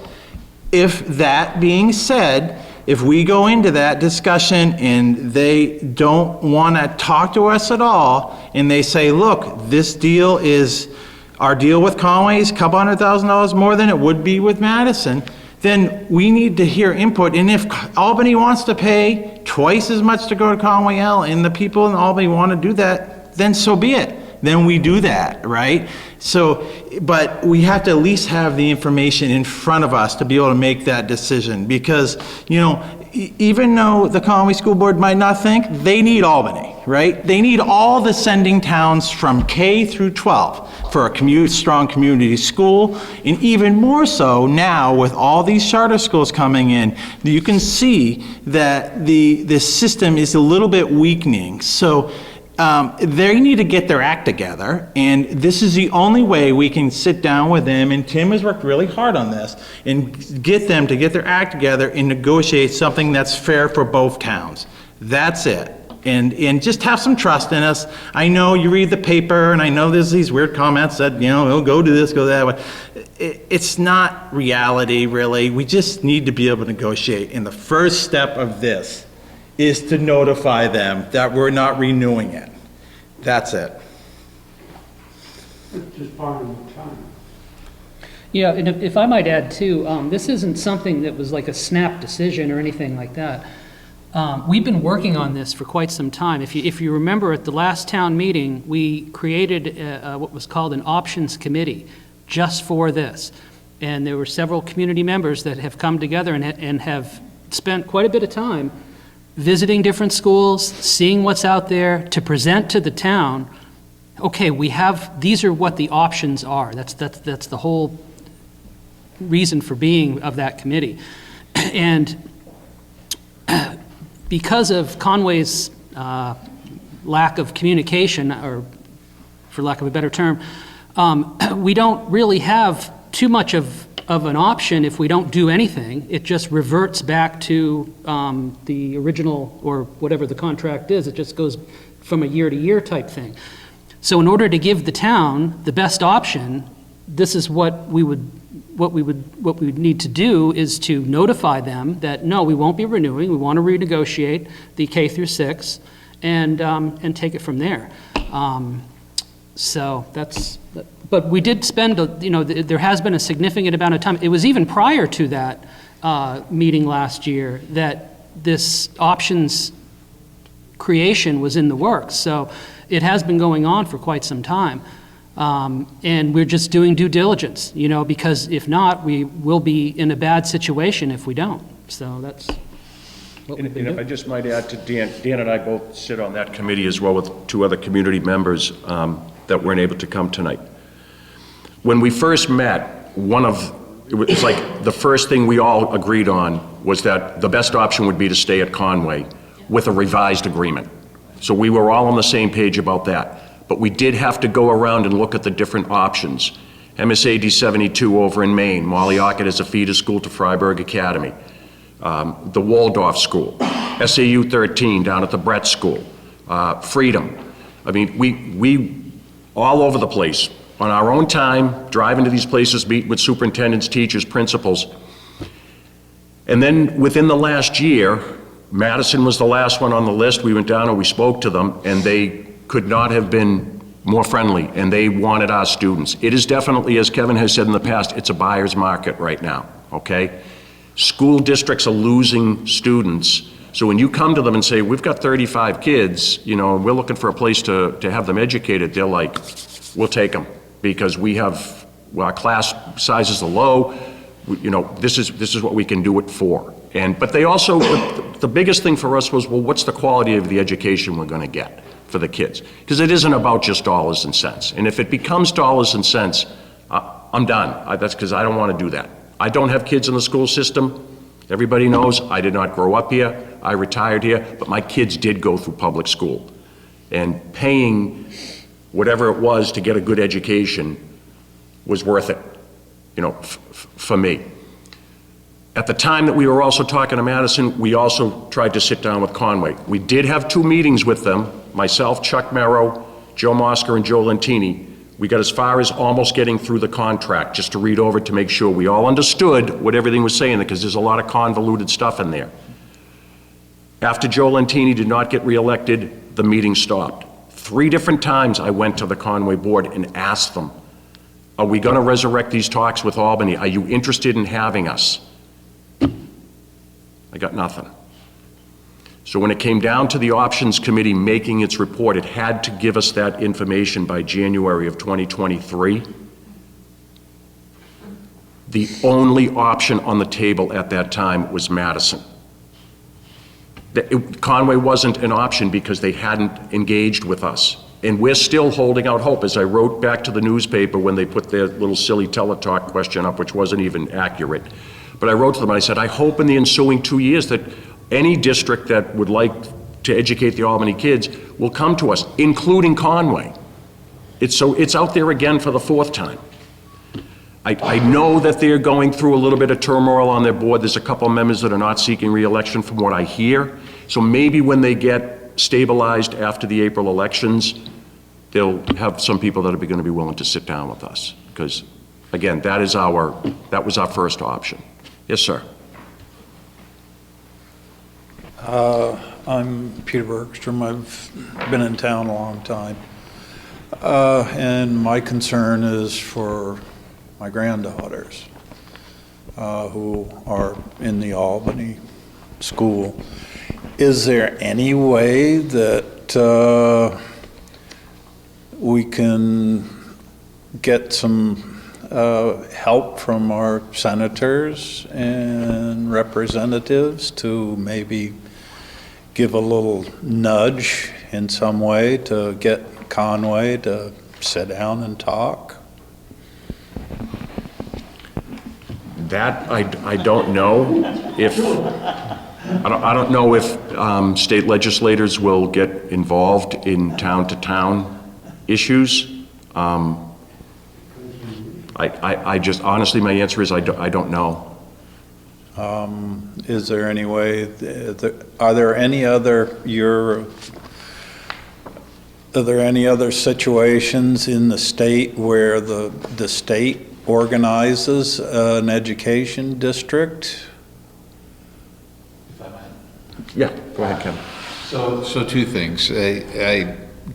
Speaker 6: If that being said, if we go into that discussion and they don't want to talk to us at all, and they say, look, this deal is, our deal with Conway is a couple $100,000 more than it would be with Madison, then we need to hear input. And if Albany wants to pay twice as much to go to Conway L, and the people in Albany want to do that, then so be it. Then we do that, right? So, but we have to at least have the information in front of us to be able to make that decision. Because, even though the Conway School Board might not think, they need Albany, right? They need all the sending towns from K through 12 for a strong community school. And even more so now with all these charter schools coming in, you can see that the system is a little bit weakening. So they need to get their act together, and this is the only way we can sit down with them, and Tim has worked really hard on this, and get them to get their act together and negotiate something that's fair for both towns. That's it. And just have some trust in us. I know you read the paper, and I know there's these weird comments that, we'll go do this, go that way. It's not reality, really. We just need to be able to negotiate, and the first step of this is to notify them that we're not renewing it. That's it.
Speaker 3: It's just part of the time.
Speaker 7: Yeah, and if I might add too, this isn't something that was like a snap decision or anything like that. We've been working on this for quite some time. If you remember at the last town meeting, we created what was called an options committee just for this. And there were several community members that have come together and have spent quite a bit of time visiting different schools, seeing what's out there to present to the town. Okay, these are what the options are. That's the whole reason for being of that committee. And because of Conway's lack of communication, or for lack of a better term, we don't really have too much of an option if we don't do anything. It just reverts back to the original, or whatever the contract is. It just goes from a year-to-year type thing. So in order to give the town the best option, this is what we would need to do, is to notify them that no, we won't be renewing. We want to renegotiate the K through 6 and take it from there. So that's. But we did spend, there has been a significant amount of time. It was even prior to that meeting last year that this options creation was in the works. So it has been going on for quite some time. And we're just doing due diligence, because if not, we will be in a bad situation if we don't. So that's what we've been
Speaker 1: And if I
Speaker 7: doing.
Speaker 1: just might add to Dan and I both sit on that committee as well with two other community members that weren't able to come tonight. When we first met, it was like the first thing we all agreed on was that the best option would be to stay at Conway with a revised agreement. So we were all on the same page about that. But we did have to go around and look at the different options. MSAD 72 over in Maine, Mollyocket as a feeder school to Freiburg Academy. The Waldorf School, SAU 13 down at the Brett School, Freedom. I mean, we all over the place, on our own time, driving to these places, meet with superintendents, teachers, principals. And then within the last year, Madison was the last one on the list. We went down and we spoke to them, and they could not have been more friendly, and they wanted our students. It is definitely, as Kevin has said in the past, it's a buyer's market right now, okay? School districts are losing students. So when you come to them and say, we've got 35 kids, and we're looking for a place to have them educated, they're like, we'll take them because our class sizes are low. This is what we can do it for. But they also, the biggest thing for us was, well, what's the quality of the education we're going to get for the kids? Because it isn't about just dollars and cents. And if it becomes dollars and cents, I'm done. That's because I don't want to do that. I don't have kids in the school system. Everybody knows I did not grow up here. I retired here, but my kids did go through public school. And paying whatever it was to get a good education was worth it, for me. At the time that we were also talking to Madison, we also tried to sit down with Conway. We did have 2 meetings with them, myself, Chuck Merrow, Joe Mosca, and Joe Lentini. We got as far as almost getting through the contract, just to read over to make sure we all understood what everything was saying, because there's a lot of convoluted stuff in there. After Joe Lentini did not get reelected, the meeting stopped. 3 different times I went to the Conway board and asked them, are we going to resurrect these talks with Albany? Are you interested in having us? I got nothing. So when it came down to the options committee making its report, it had to give us that information by January of 2023. The only option on the table at that time was Madison. Conway wasn't an option because they hadn't engaged with us. And we're still holding out hope, as I wrote back to the newspaper when they put their little silly teletalk question up, which wasn't even accurate. But I wrote to them, and I said, I hope in the ensuing 2 years that any district that would like to educate the Albany kids will come to us, including Conway. It's out there again for the 4th time. I know that they're going through a little bit of turmoil on their board. There's a couple of members that are not seeking re-election from what I hear. So maybe when they get stabilized after the April elections, they'll have some people that are going to be willing to sit down with us. Because, again, that was our first option. Yes, sir.
Speaker 8: I'm Peter Bergstrom. I've been in town a long time. And my concern is for my granddaughters who are in the Albany school. Is there any way that we can get some help from our senators and representatives to maybe give a little nudge in some way to get Conway to sit down and talk?
Speaker 1: That I don't know if I don't know if state legislators will get involved in town-to-town issues. I just honestly, my answer is I don't know.
Speaker 8: Is there any way, are there any other situations in the state where the state organizes an education district?
Speaker 1: Yeah, go ahead, Kevin.
Speaker 2: So 2 things.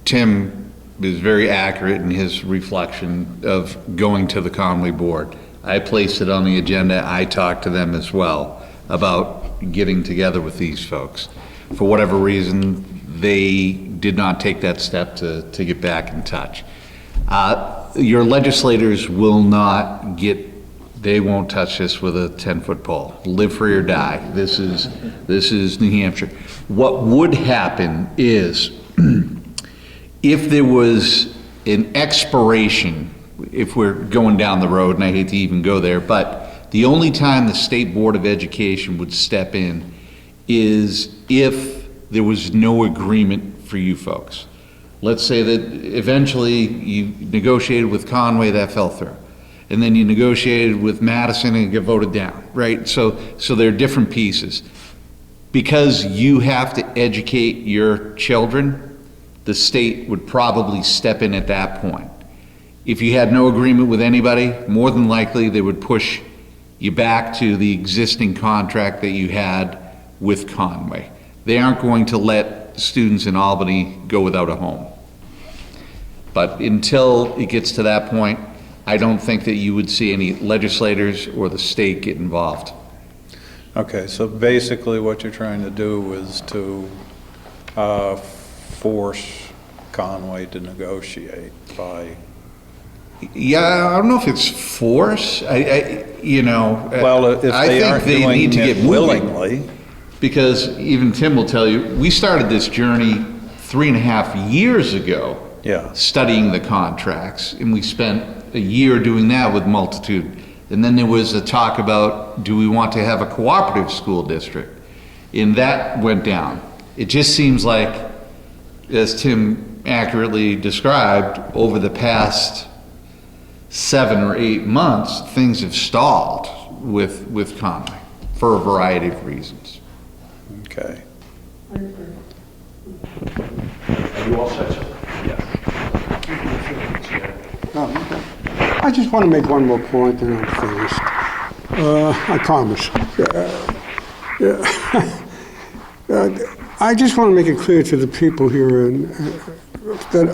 Speaker 2: Tim is very accurate in his reflection of going to the Conway board. I placed it on the agenda. I talked to them as well about getting together with these folks. For whatever reason, they did not take that step to get back in touch. Your legislators will not they won't touch this with a 10-foot pole. Live free or die. This is New Hampshire. What would happen is, if there was an expiration, if we're going down the road, and I hate to even go there, but the only time the State Board of Education would step in is if there was no agreement for you folks. Let's say that eventually you negotiated with Conway, that fell through. And then you negotiated with Madison and it got voted down, right? So there are different pieces. Because you have to educate your children, the state would probably step in at that point. If you had no agreement with anybody, more than likely they would push you back to the existing contract that you had with Conway. They aren't going to let students in Albany go without a home. But until it gets to that point, I don't think that you would see any legislators or the state get involved.
Speaker 8: Okay, so basically what you're trying to do is to force Conway to negotiate by...
Speaker 2: Yeah, I don't know if it's force.
Speaker 8: Well, if
Speaker 2: I
Speaker 8: they
Speaker 2: think
Speaker 8: aren't
Speaker 2: they
Speaker 8: doing
Speaker 2: need to
Speaker 8: it
Speaker 2: get moving.
Speaker 8: willingly.
Speaker 2: Because even Tim will tell you, we started this journey 3.5 years ago.
Speaker 8: Yeah.
Speaker 2: Studying the contracts, and we spent a year doing that with Multitude. And then there was a talk about, do we want to have a cooperative school district? And that went down. It just seems like, as Tim accurately described, over the past 7 or 8 months, things have stalled with Conway for a variety of reasons.
Speaker 8: Okay.
Speaker 1: Are you all set?
Speaker 3: I just want to make one more point and I'm finished. I promise. I just want to make it clear to the people here that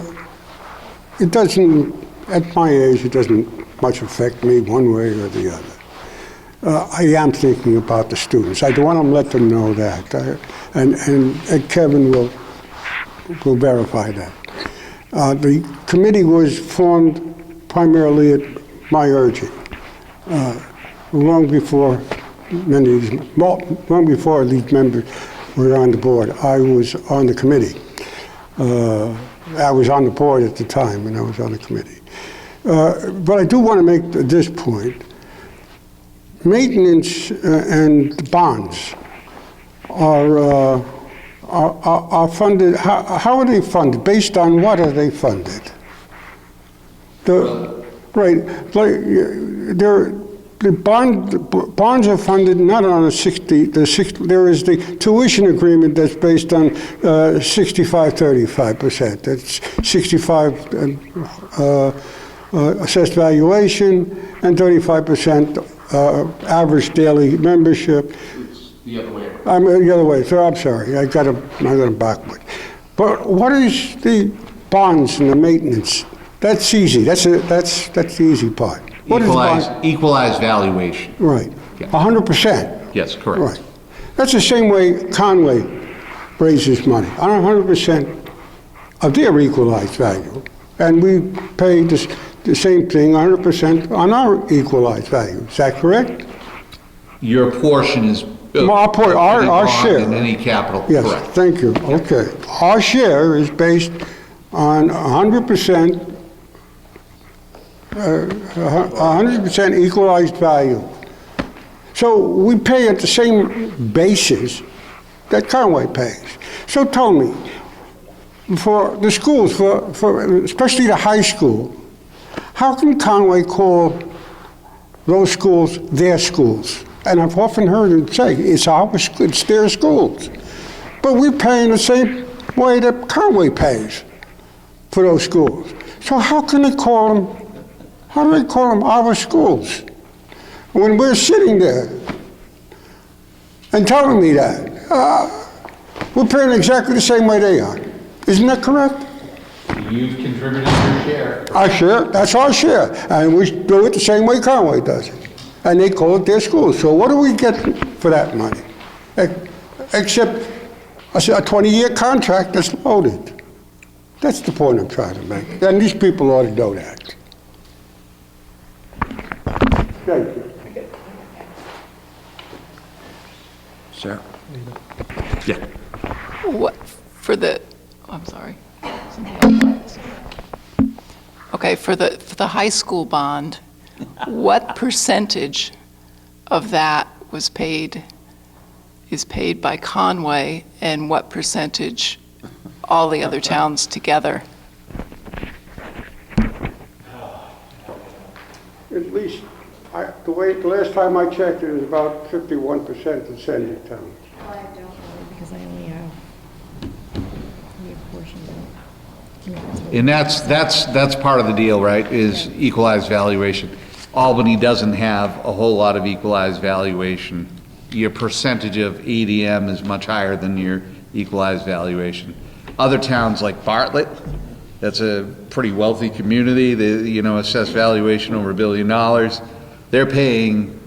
Speaker 3: it doesn't, at my age, it doesn't much affect me one way or the other. I am thinking about the students. I want to let them know that. And Kevin will verify that. The committee was formed primarily at my urging, long before these members were on the board. I was on the committee. I was on the board at the time, and I was on the committee. But I do want to make this point. Maintenance and bonds are funded. How are they funded? Based on what are they funded? The bonds are funded not on there is the tuition agreement that's based on 65-35%. That's 65 assessed valuation and 35% average daily membership.
Speaker 2: The other way.
Speaker 3: I'm the other way. So I'm sorry. I got them backward. But what is the bonds and the maintenance? That's easy. That's the easy part. What is
Speaker 2: Equalized valuation.
Speaker 3: Right.
Speaker 2: Yeah.
Speaker 3: 100%.
Speaker 2: Yes, correct.
Speaker 3: Right. That's the same way Conway raises money, on 100% of their equalized value. And we pay the same thing, 100% on our equalized value. Is that correct?
Speaker 2: Your portion is...
Speaker 3: Our share.
Speaker 2: In any capital,
Speaker 3: Yes,
Speaker 2: correct.
Speaker 3: thank you. Okay. Our share is based on 100% 100% equalized value. So we pay at the same basis that Conway pays. So tell me, for the schools, for especially the high school, how can Conway call those schools their schools? And I've often heard them say, it's their schools. But we're paying the same way that Conway pays for those schools. So how do they call them our schools? When we're sitting there and telling me that, we're paying exactly the same way they are. Isn't that correct?
Speaker 2: You've contributed your share.
Speaker 3: Our share, that's our share. And we do it the same way Conway does it. And they call it their schools. So what do we get for that money? Except a 20-year contract that's loaded. That's the point I'm trying to make. And these people ought to know that. Thank you.
Speaker 1: Sarah? Yeah.
Speaker 4: What, for the, I'm sorry. Somebody else. Okay, for the high school bond, what percentage of that is paid by Conway, and what percentage all the other towns together?
Speaker 3: At least, the last time I checked, it was about 51% in sending towns.
Speaker 9: Because I only have a portion of it.
Speaker 2: And that's part of the deal, right, is equalized valuation. Albany doesn't have a whole lot of equalized valuation. Your percentage of ADM is much higher than your equalized valuation. Other towns like Bartlett, that's a pretty wealthy community, they, assess valuation over $1 billion. They're paying,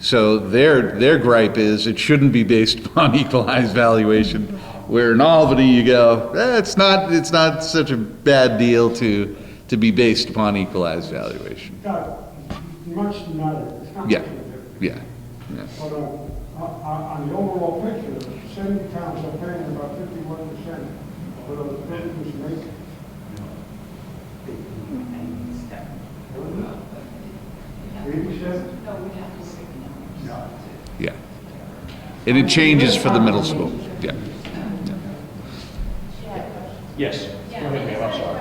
Speaker 2: so their gripe is it shouldn't be based upon equalized valuation. Where in Albany you go, it's not such a bad deal to be based upon equalized valuation.
Speaker 3: Much not, it's not
Speaker 2: Yeah,
Speaker 3: much of a difference.
Speaker 2: yeah.
Speaker 3: But on the overall picture, 70 towns are paying about 51% for those business makers.
Speaker 2: Yeah. And it changes for the middle school, yeah.
Speaker 1: Yes. Go ahead, ma'am, I'm sorry.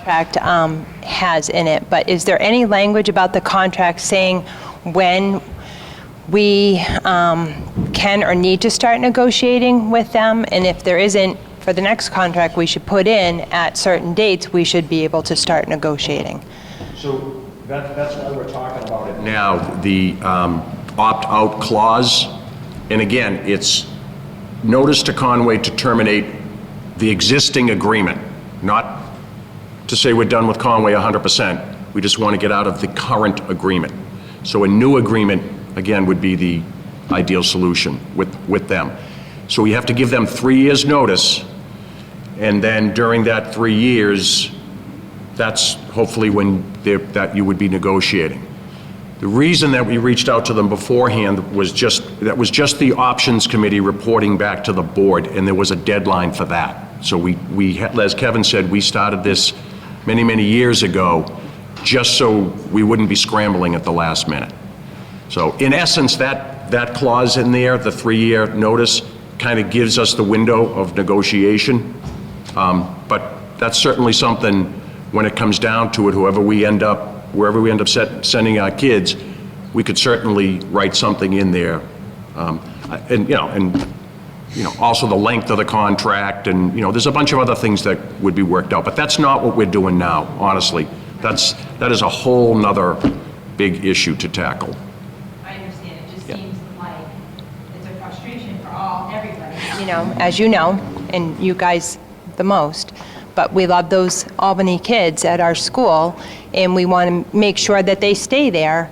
Speaker 10: Contract has in it, but is there any language about the contract saying when we can or need to start negotiating with them? And if there isn't, for the next contract we should put in at certain dates, we should be able to start negotiating.
Speaker 1: So that's why we're talking about it now, the opt-out clause. And again, it's notice to Conway to terminate the existing agreement, not to say we're done with Conway 100%. We just want to get out of the current agreement. So a new agreement, again, would be the ideal solution with them. So we have to give them 3 years' notice, and then during that 3 years, that's hopefully when that you would be negotiating. The reason that we reached out to them beforehand was just the options committee reporting back to the board, and there was a deadline for that. So we as Kevin said, we started this many, many years ago, just so we wouldn't be scrambling at the last minute. So in essence, that clause in there, the 3-year notice, kind of gives us the window of negotiation. But that's certainly something, when it comes down to it, wherever we end up sending our kids, we could certainly write something in there. Also the length of the contract, and, there's a bunch of other things that would be worked out. But that's not what we're doing now, honestly. That is a whole nother big issue to tackle.
Speaker 10: I understand. It just seems like it's a frustration for everybody. As you know, and you guys the most, but we love those Albany kids at our school, and we want to make sure that they stay there.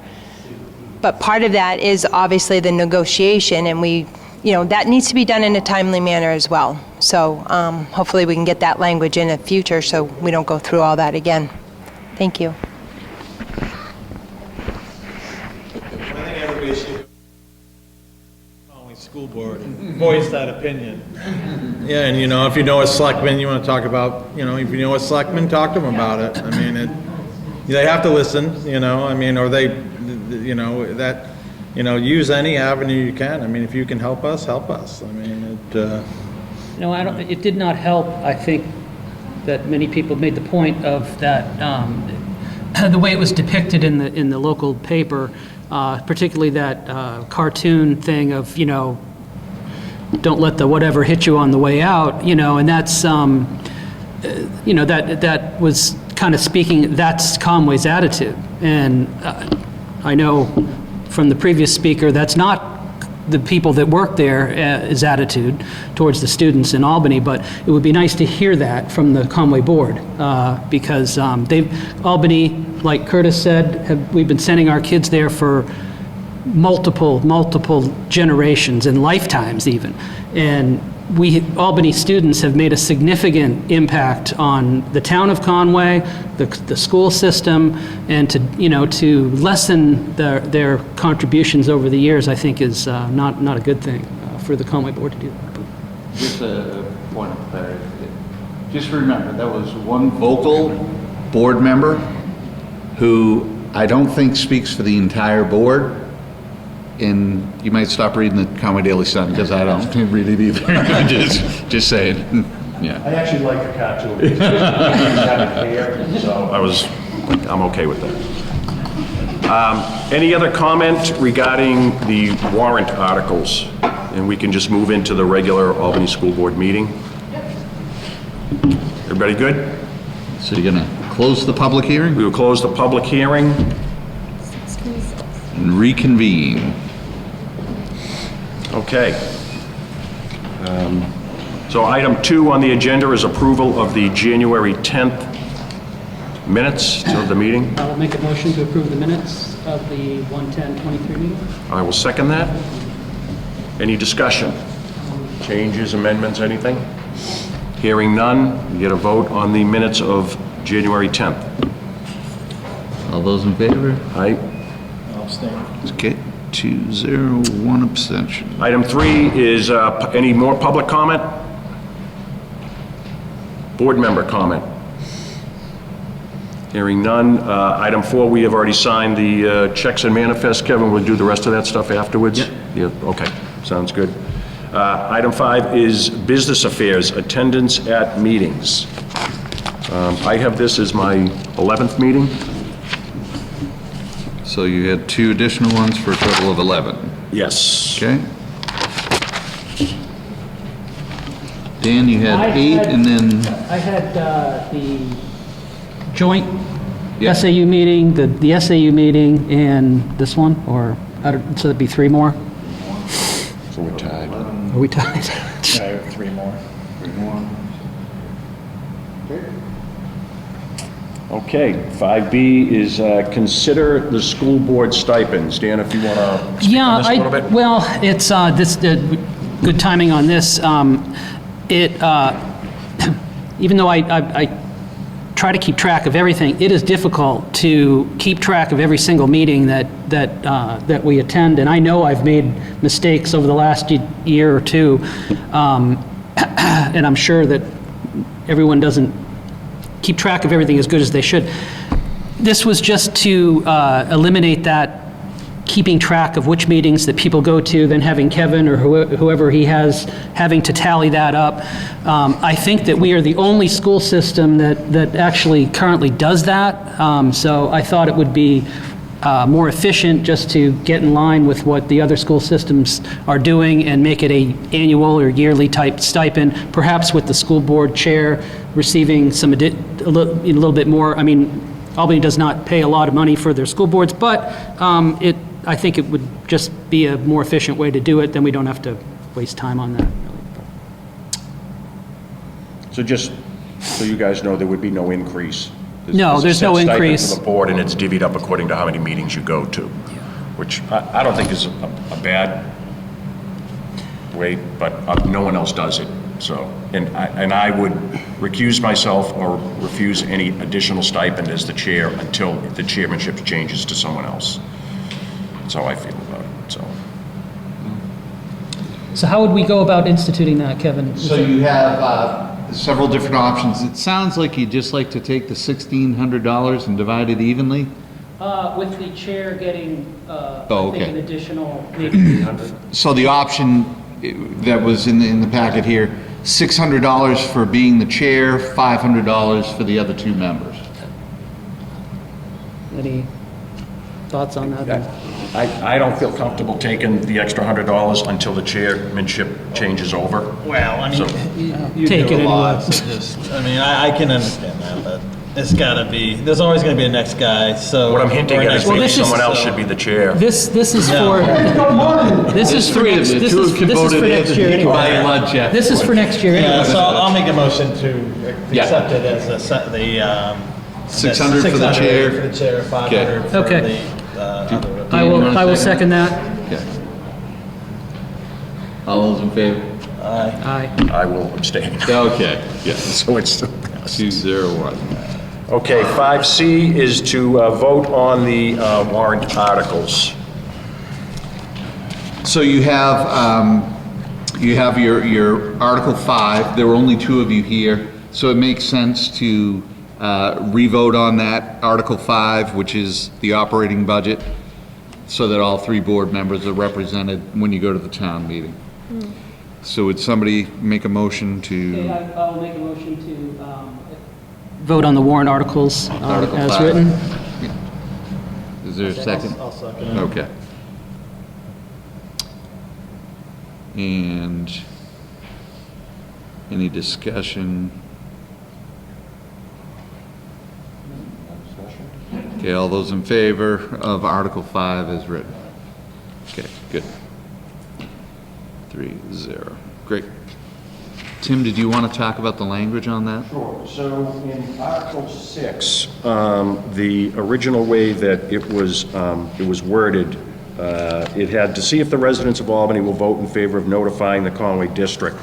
Speaker 10: But part of that is obviously the negotiation, and that needs to be done in a timely manner as well. So hopefully we can get that language in the future so we don't go through all that again. Thank you.
Speaker 6: I think everybody should Conway School Board and voice that opinion. Yeah, and if you know a selectman, you want to talk about, if you know a selectman, talk to them about it. I mean, they have to listen, or they, use any avenue you can. I mean, if you can help us, help us. I mean,
Speaker 7: It did not help, I think, that many people made the point of that, the way it was depicted in the local paper, particularly that cartoon thing of, don't let the whatever hit you on the way out, and that's, that was kind of speaking, that's Conway's attitude. And I know from the previous speaker, that's not the people that work there is attitude towards the students in Albany, but it would be nice to hear that from the Conway board, because Albany, like Curtis said, we've been sending our kids there for multiple generations and lifetimes even. And Albany students have made a significant impact on the town of Conway, the school system, and to lessen their contributions over the years, I think is not a good thing for the Conway board to do that.
Speaker 2: Just a point of clarity. Just remember, that was one vocal board member who I don't think speaks for the entire board. And you might stop reading the Conway Daily Sun, because I don't read it either. just saying, yeah.
Speaker 1: I actually like the cartoon. He's having hair, so I'm okay with that. Any other comment regarding the warrant articles? And we can just move into the regular Albany School Board meeting. Everybody good?
Speaker 2: So you're gonna close the public hearing
Speaker 1: We will close the public hearing.
Speaker 2: and reconvene.
Speaker 1: Okay. So item 2 on the agenda is approval of the January 10th minutes of the meeting.
Speaker 7: I will make a motion to approve the minutes of the 1/10/23 meeting.
Speaker 1: I will second that. Any discussion? Changes, amendments, anything? Hearing none, we get a vote on the minutes of January 10th.
Speaker 2: All those in favor?
Speaker 1: Aye.
Speaker 2: Okay, 2-0, 1 abstention.
Speaker 1: Item 3 is any more public comment? Board member comment? Hearing none. Item 4, we have already signed the checks and manifests. Kevin, we'll do the rest of that stuff afterwards?
Speaker 2: Yep.
Speaker 1: Yeah, okay, sounds good. Item 5 is business affairs, attendance at meetings. I have this as my 11th meeting.
Speaker 2: So you had 2 additional ones for a total of 11.
Speaker 1: Yes.
Speaker 2: Okay? Dan, you had 8, and then,
Speaker 7: I had the joint
Speaker 2: Yeah.
Speaker 7: SAU meeting, the SAU meeting, and this one, or, so that'd be 3 more?
Speaker 1: So we're tied.
Speaker 7: Are we tied?
Speaker 6: I have 3 more.
Speaker 1: Okay, 5B is consider the school board stipends. Dan, if you want to speak on this a little bit?
Speaker 7: Well, it's, good timing on this. Even though I try to keep track of everything, it is difficult to keep track of every single meeting that we attend, and I know I've made mistakes over the last year or two, and I'm sure that everyone doesn't keep track of everything as good as they should. This was just to eliminate that keeping track of which meetings that people go to, then having Kevin or whoever he has having to tally that up. I think that we are the only school system that actually currently does that. So I thought it would be more efficient just to get in line with what the other school systems are doing and make it a annual or yearly type stipend, perhaps with the school board chair receiving a little bit more. I mean, Albany does not pay a lot of money for their school boards, but I think it would just be a more efficient way to do it, then we don't have to waste time on that.
Speaker 1: So just so you guys know, there would be no increase.
Speaker 7: No, there's no
Speaker 1: a set
Speaker 7: increase.
Speaker 1: stipend for the board, and it's divvied up according to how many meetings you go to, which I don't think is a bad way, but no one else does it. So, and I would recuse myself or refuse any additional stipend as the chair until the chairmanship changes to someone else. That's how I feel about it, so.
Speaker 7: So how would we go about instituting that, Kevin?
Speaker 2: so you have several different options. It sounds like you'd just like to take the $1,600 and divide it evenly?
Speaker 7: With the chair getting,
Speaker 2: Oh,
Speaker 7: I think,
Speaker 2: okay.
Speaker 7: an additional, maybe,
Speaker 2: So the option that was in the packet here, $600 for being the chair, $500 for the other 2 members.
Speaker 7: any thoughts on that?
Speaker 1: I don't feel comfortable taking the extra $100 until the chairmanship changes over.
Speaker 6: Well, I
Speaker 1: So-
Speaker 6: mean, you
Speaker 7: Take
Speaker 6: do
Speaker 7: it
Speaker 6: a lot,
Speaker 7: anyway.
Speaker 6: so just, I mean, I can understand that, but it's gotta be, there's always gonna be a next guy, so.
Speaker 1: What I'm hinting
Speaker 6: or a
Speaker 1: at is
Speaker 6: next
Speaker 1: maybe
Speaker 7: this is-
Speaker 1: someone else
Speaker 6: so-
Speaker 1: should be the chair.
Speaker 7: This is for, this is for next, this is for next year anyway. This is for next year
Speaker 6: Yeah,
Speaker 7: anyway.
Speaker 6: so I'll make a motion to
Speaker 2: Yeah.
Speaker 6: accept it as the,
Speaker 2: 600 for the chair.
Speaker 6: For the chair, 500 for
Speaker 7: Okay.
Speaker 6: the, other.
Speaker 7: I will second that.
Speaker 2: Okay. All those in favor?
Speaker 7: Aye.
Speaker 1: I will abstain.
Speaker 2: Okay, yeah,
Speaker 1: So it's still passed.
Speaker 2: 201.
Speaker 1: Okay, 5C is to vote on the warrant articles.
Speaker 2: So you have your Article 5, there were only 2 of you here, so it makes sense to re-vote on that Article 5, which is the operating budget, so that all 3 board members are represented when you go to the town meeting. So would somebody make a motion to,
Speaker 7: I'll make a motion to vote on the warrant articles
Speaker 2: Article
Speaker 7: as
Speaker 2: 5.
Speaker 7: written.
Speaker 2: is there a second?
Speaker 6: I'll second it.
Speaker 2: Okay. And any discussion? Okay, all those in favor of Article 5 as written? Okay, good. 3-0. Great. Tim, did you want to talk about the language on that?
Speaker 1: Sure. So in Article 6, the original way that it was worded, it had to see if the residents of Albany will vote in favor of notifying the Conway District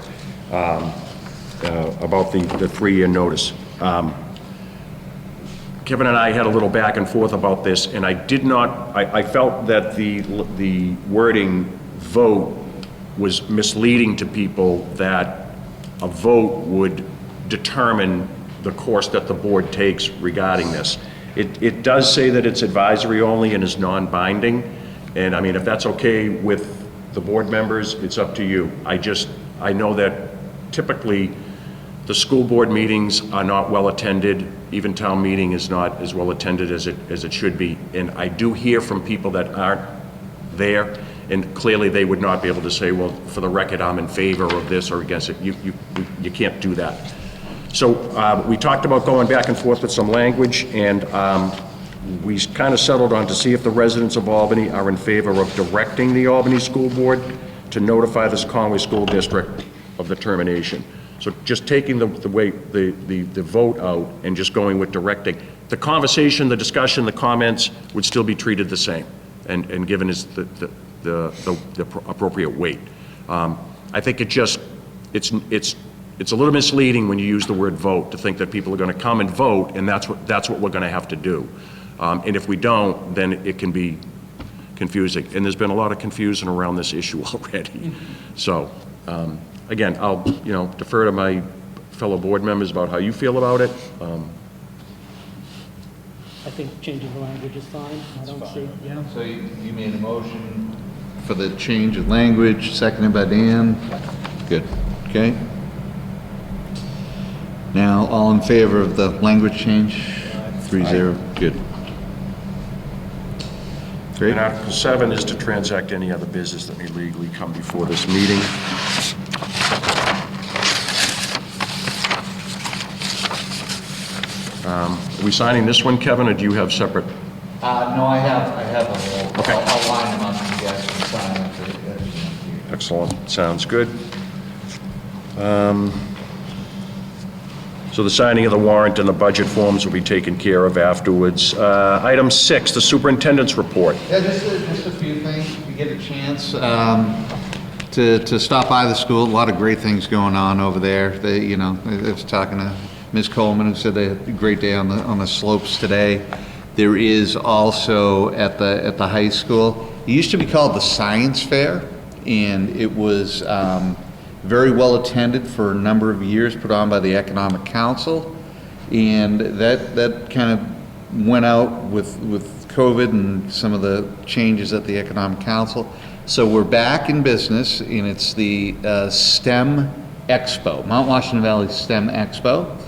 Speaker 1: about the 3-year notice. Kevin and I had a little back and forth about this, and I felt that the wording vote was misleading to people, that a vote would determine the course that the board takes regarding this. It does say that it's advisory only and is non-binding, and I mean, if that's okay with the board members, it's up to you. I know that typically the school board meetings are not well attended, even town meeting is not as well attended as it should be, and I do hear from people that aren't there, and clearly they would not be able to say, well, for the record, I'm in favor of this or against it. You can't do that. So we talked about going back and forth with some language, and we kind of settled on to see if the residents of Albany are in favor of directing the Albany School Board to notify this Conway School District of the termination. So just taking the vote out and just going with directing. The conversation, the discussion, the comments would still be treated the same and given as the appropriate weight. I think it's a little misleading when you use the word vote to think that people are going to come and vote, and that's what we're going to have to do. And if we don't, then it can be confusing. And there's been a lot of confusion around this issue already. So again, I'll defer to my fellow board members about how you feel about it.
Speaker 7: I think changing the language is fine. I don't see, yeah.
Speaker 2: So you made a motion for the change of language, seconded by Dan. Good, okay. Now, all in favor of the language change? 3-0, good. Great.
Speaker 1: And Article 7 is to transact any other business that may legally come before this meeting. Are we signing this one, Kevin, or do you have separate?
Speaker 2: No, I have them all.
Speaker 1: Okay.
Speaker 2: I'll line them up and you guys can sign them.
Speaker 1: Excellent, sounds good. So the signing of the warrant and the budget forms will be taken care of afterwards. Item 6, the superintendent's report.
Speaker 2: Yeah, just a few things. If you get a chance to stop by the school, a lot of great things going on over there. I was talking to Ms. Coleman, who said they had a great day on the slopes today. There is also at the high school, it used to be called the Science Fair, and it was very well attended for a number of years, put on by the Economic Council, and that kind of went out with COVID and some of the changes at the Economic Council. So we're back in business, and it's the STEM Expo, Mount Washington Valley STEM Expo.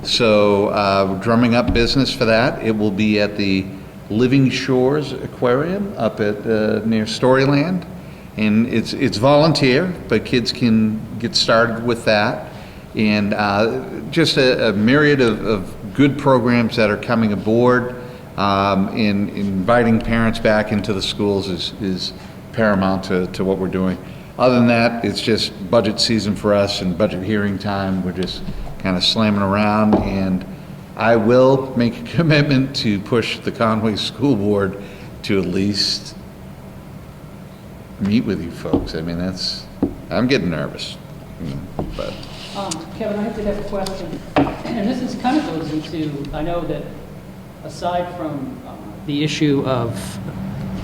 Speaker 2: So we're drumming up business for that. It will be at the Living Shores Aquarium up at near Storyland. And it's volunteer, but kids can get started with that. And just a myriad of good programs that are coming aboard. And inviting parents back into the schools is paramount to what we're doing. Other than that, it's just budget season for us and budget hearing time. We're just kind of slamming around, and I will make a commitment to push the Conway School Board to at least meet with you folks. I mean, I'm getting nervous. But
Speaker 7: Kevin, I did have a question, and this is kind of goes into, I know that aside from the issue of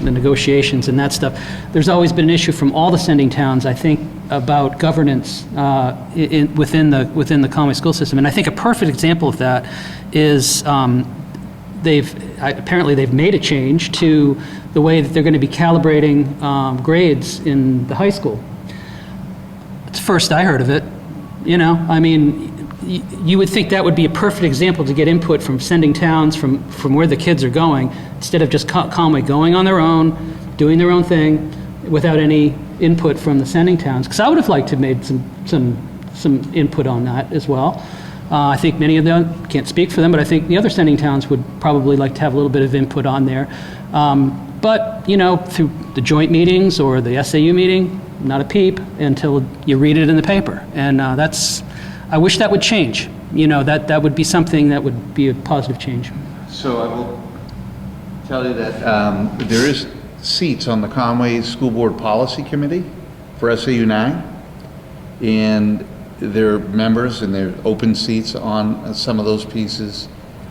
Speaker 7: the negotiations and that stuff, there's always been an issue from all the sending towns, I think, about governance within the Conway school system. And I think a perfect example of that is apparently they've made a change to the way that they're going to be calibrating grades in the high school. It's the first I heard of it. You know, I mean, you would think that would be a perfect example to get input from sending towns from where the kids are going, instead of just Conway going on their own, doing their own thing, without any input from the sending towns. Because I would have liked to have made some input on that as well. I think many of them, can't speak for them, but I think the other sending towns would probably like to have a little bit of input on there. But, you know, through the joint meetings or the SAU meeting, not a peep until you read it in the paper. And I wish that would change. You know, that would be something that would be a positive change.
Speaker 2: So I will tell you that there is seats on the Conway School Board Policy Committee for SAU 9, and there are members and there are open seats on some of those pieces.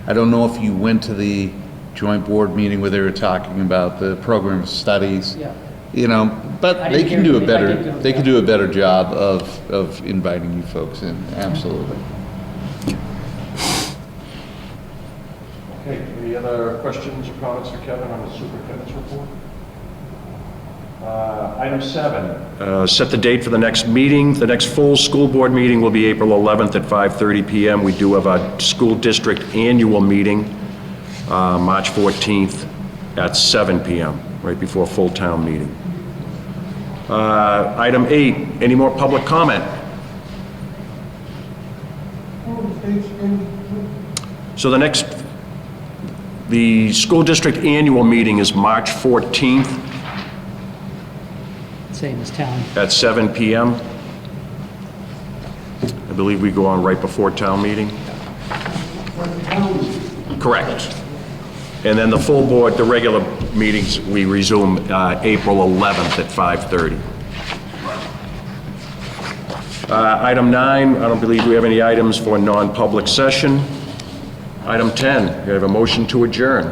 Speaker 2: I don't know if you went to the joint board meeting where they were talking about the program of studies.
Speaker 7: Yeah.
Speaker 2: You know, but they can do a better job of inviting you folks in, absolutely.
Speaker 1: Okay, any other questions or comments for Kevin on the superintendent's report? Item 7, set the date for the next meeting. The next full school board meeting will be April 11th at 5:30 p.m. We do have a school district annual meeting, March 14th at 7 p.m., right before full town meeting. Item 8, any more public comment? So the school district annual meeting is March 14th
Speaker 7: Same as town.
Speaker 1: at 7 p.m. I believe we go on right before town meeting. Correct. And then the full board, the regular meetings, we resume April 11th at 5:30. Item 9, I don't believe we have any items for non-public session. Item 10, we have a motion to adjourn.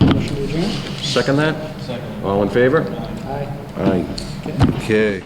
Speaker 7: Motion to adjourn?
Speaker 1: Second that? Second. All in favor?
Speaker 7: Aye.
Speaker 1: Aye.
Speaker 2: Okay.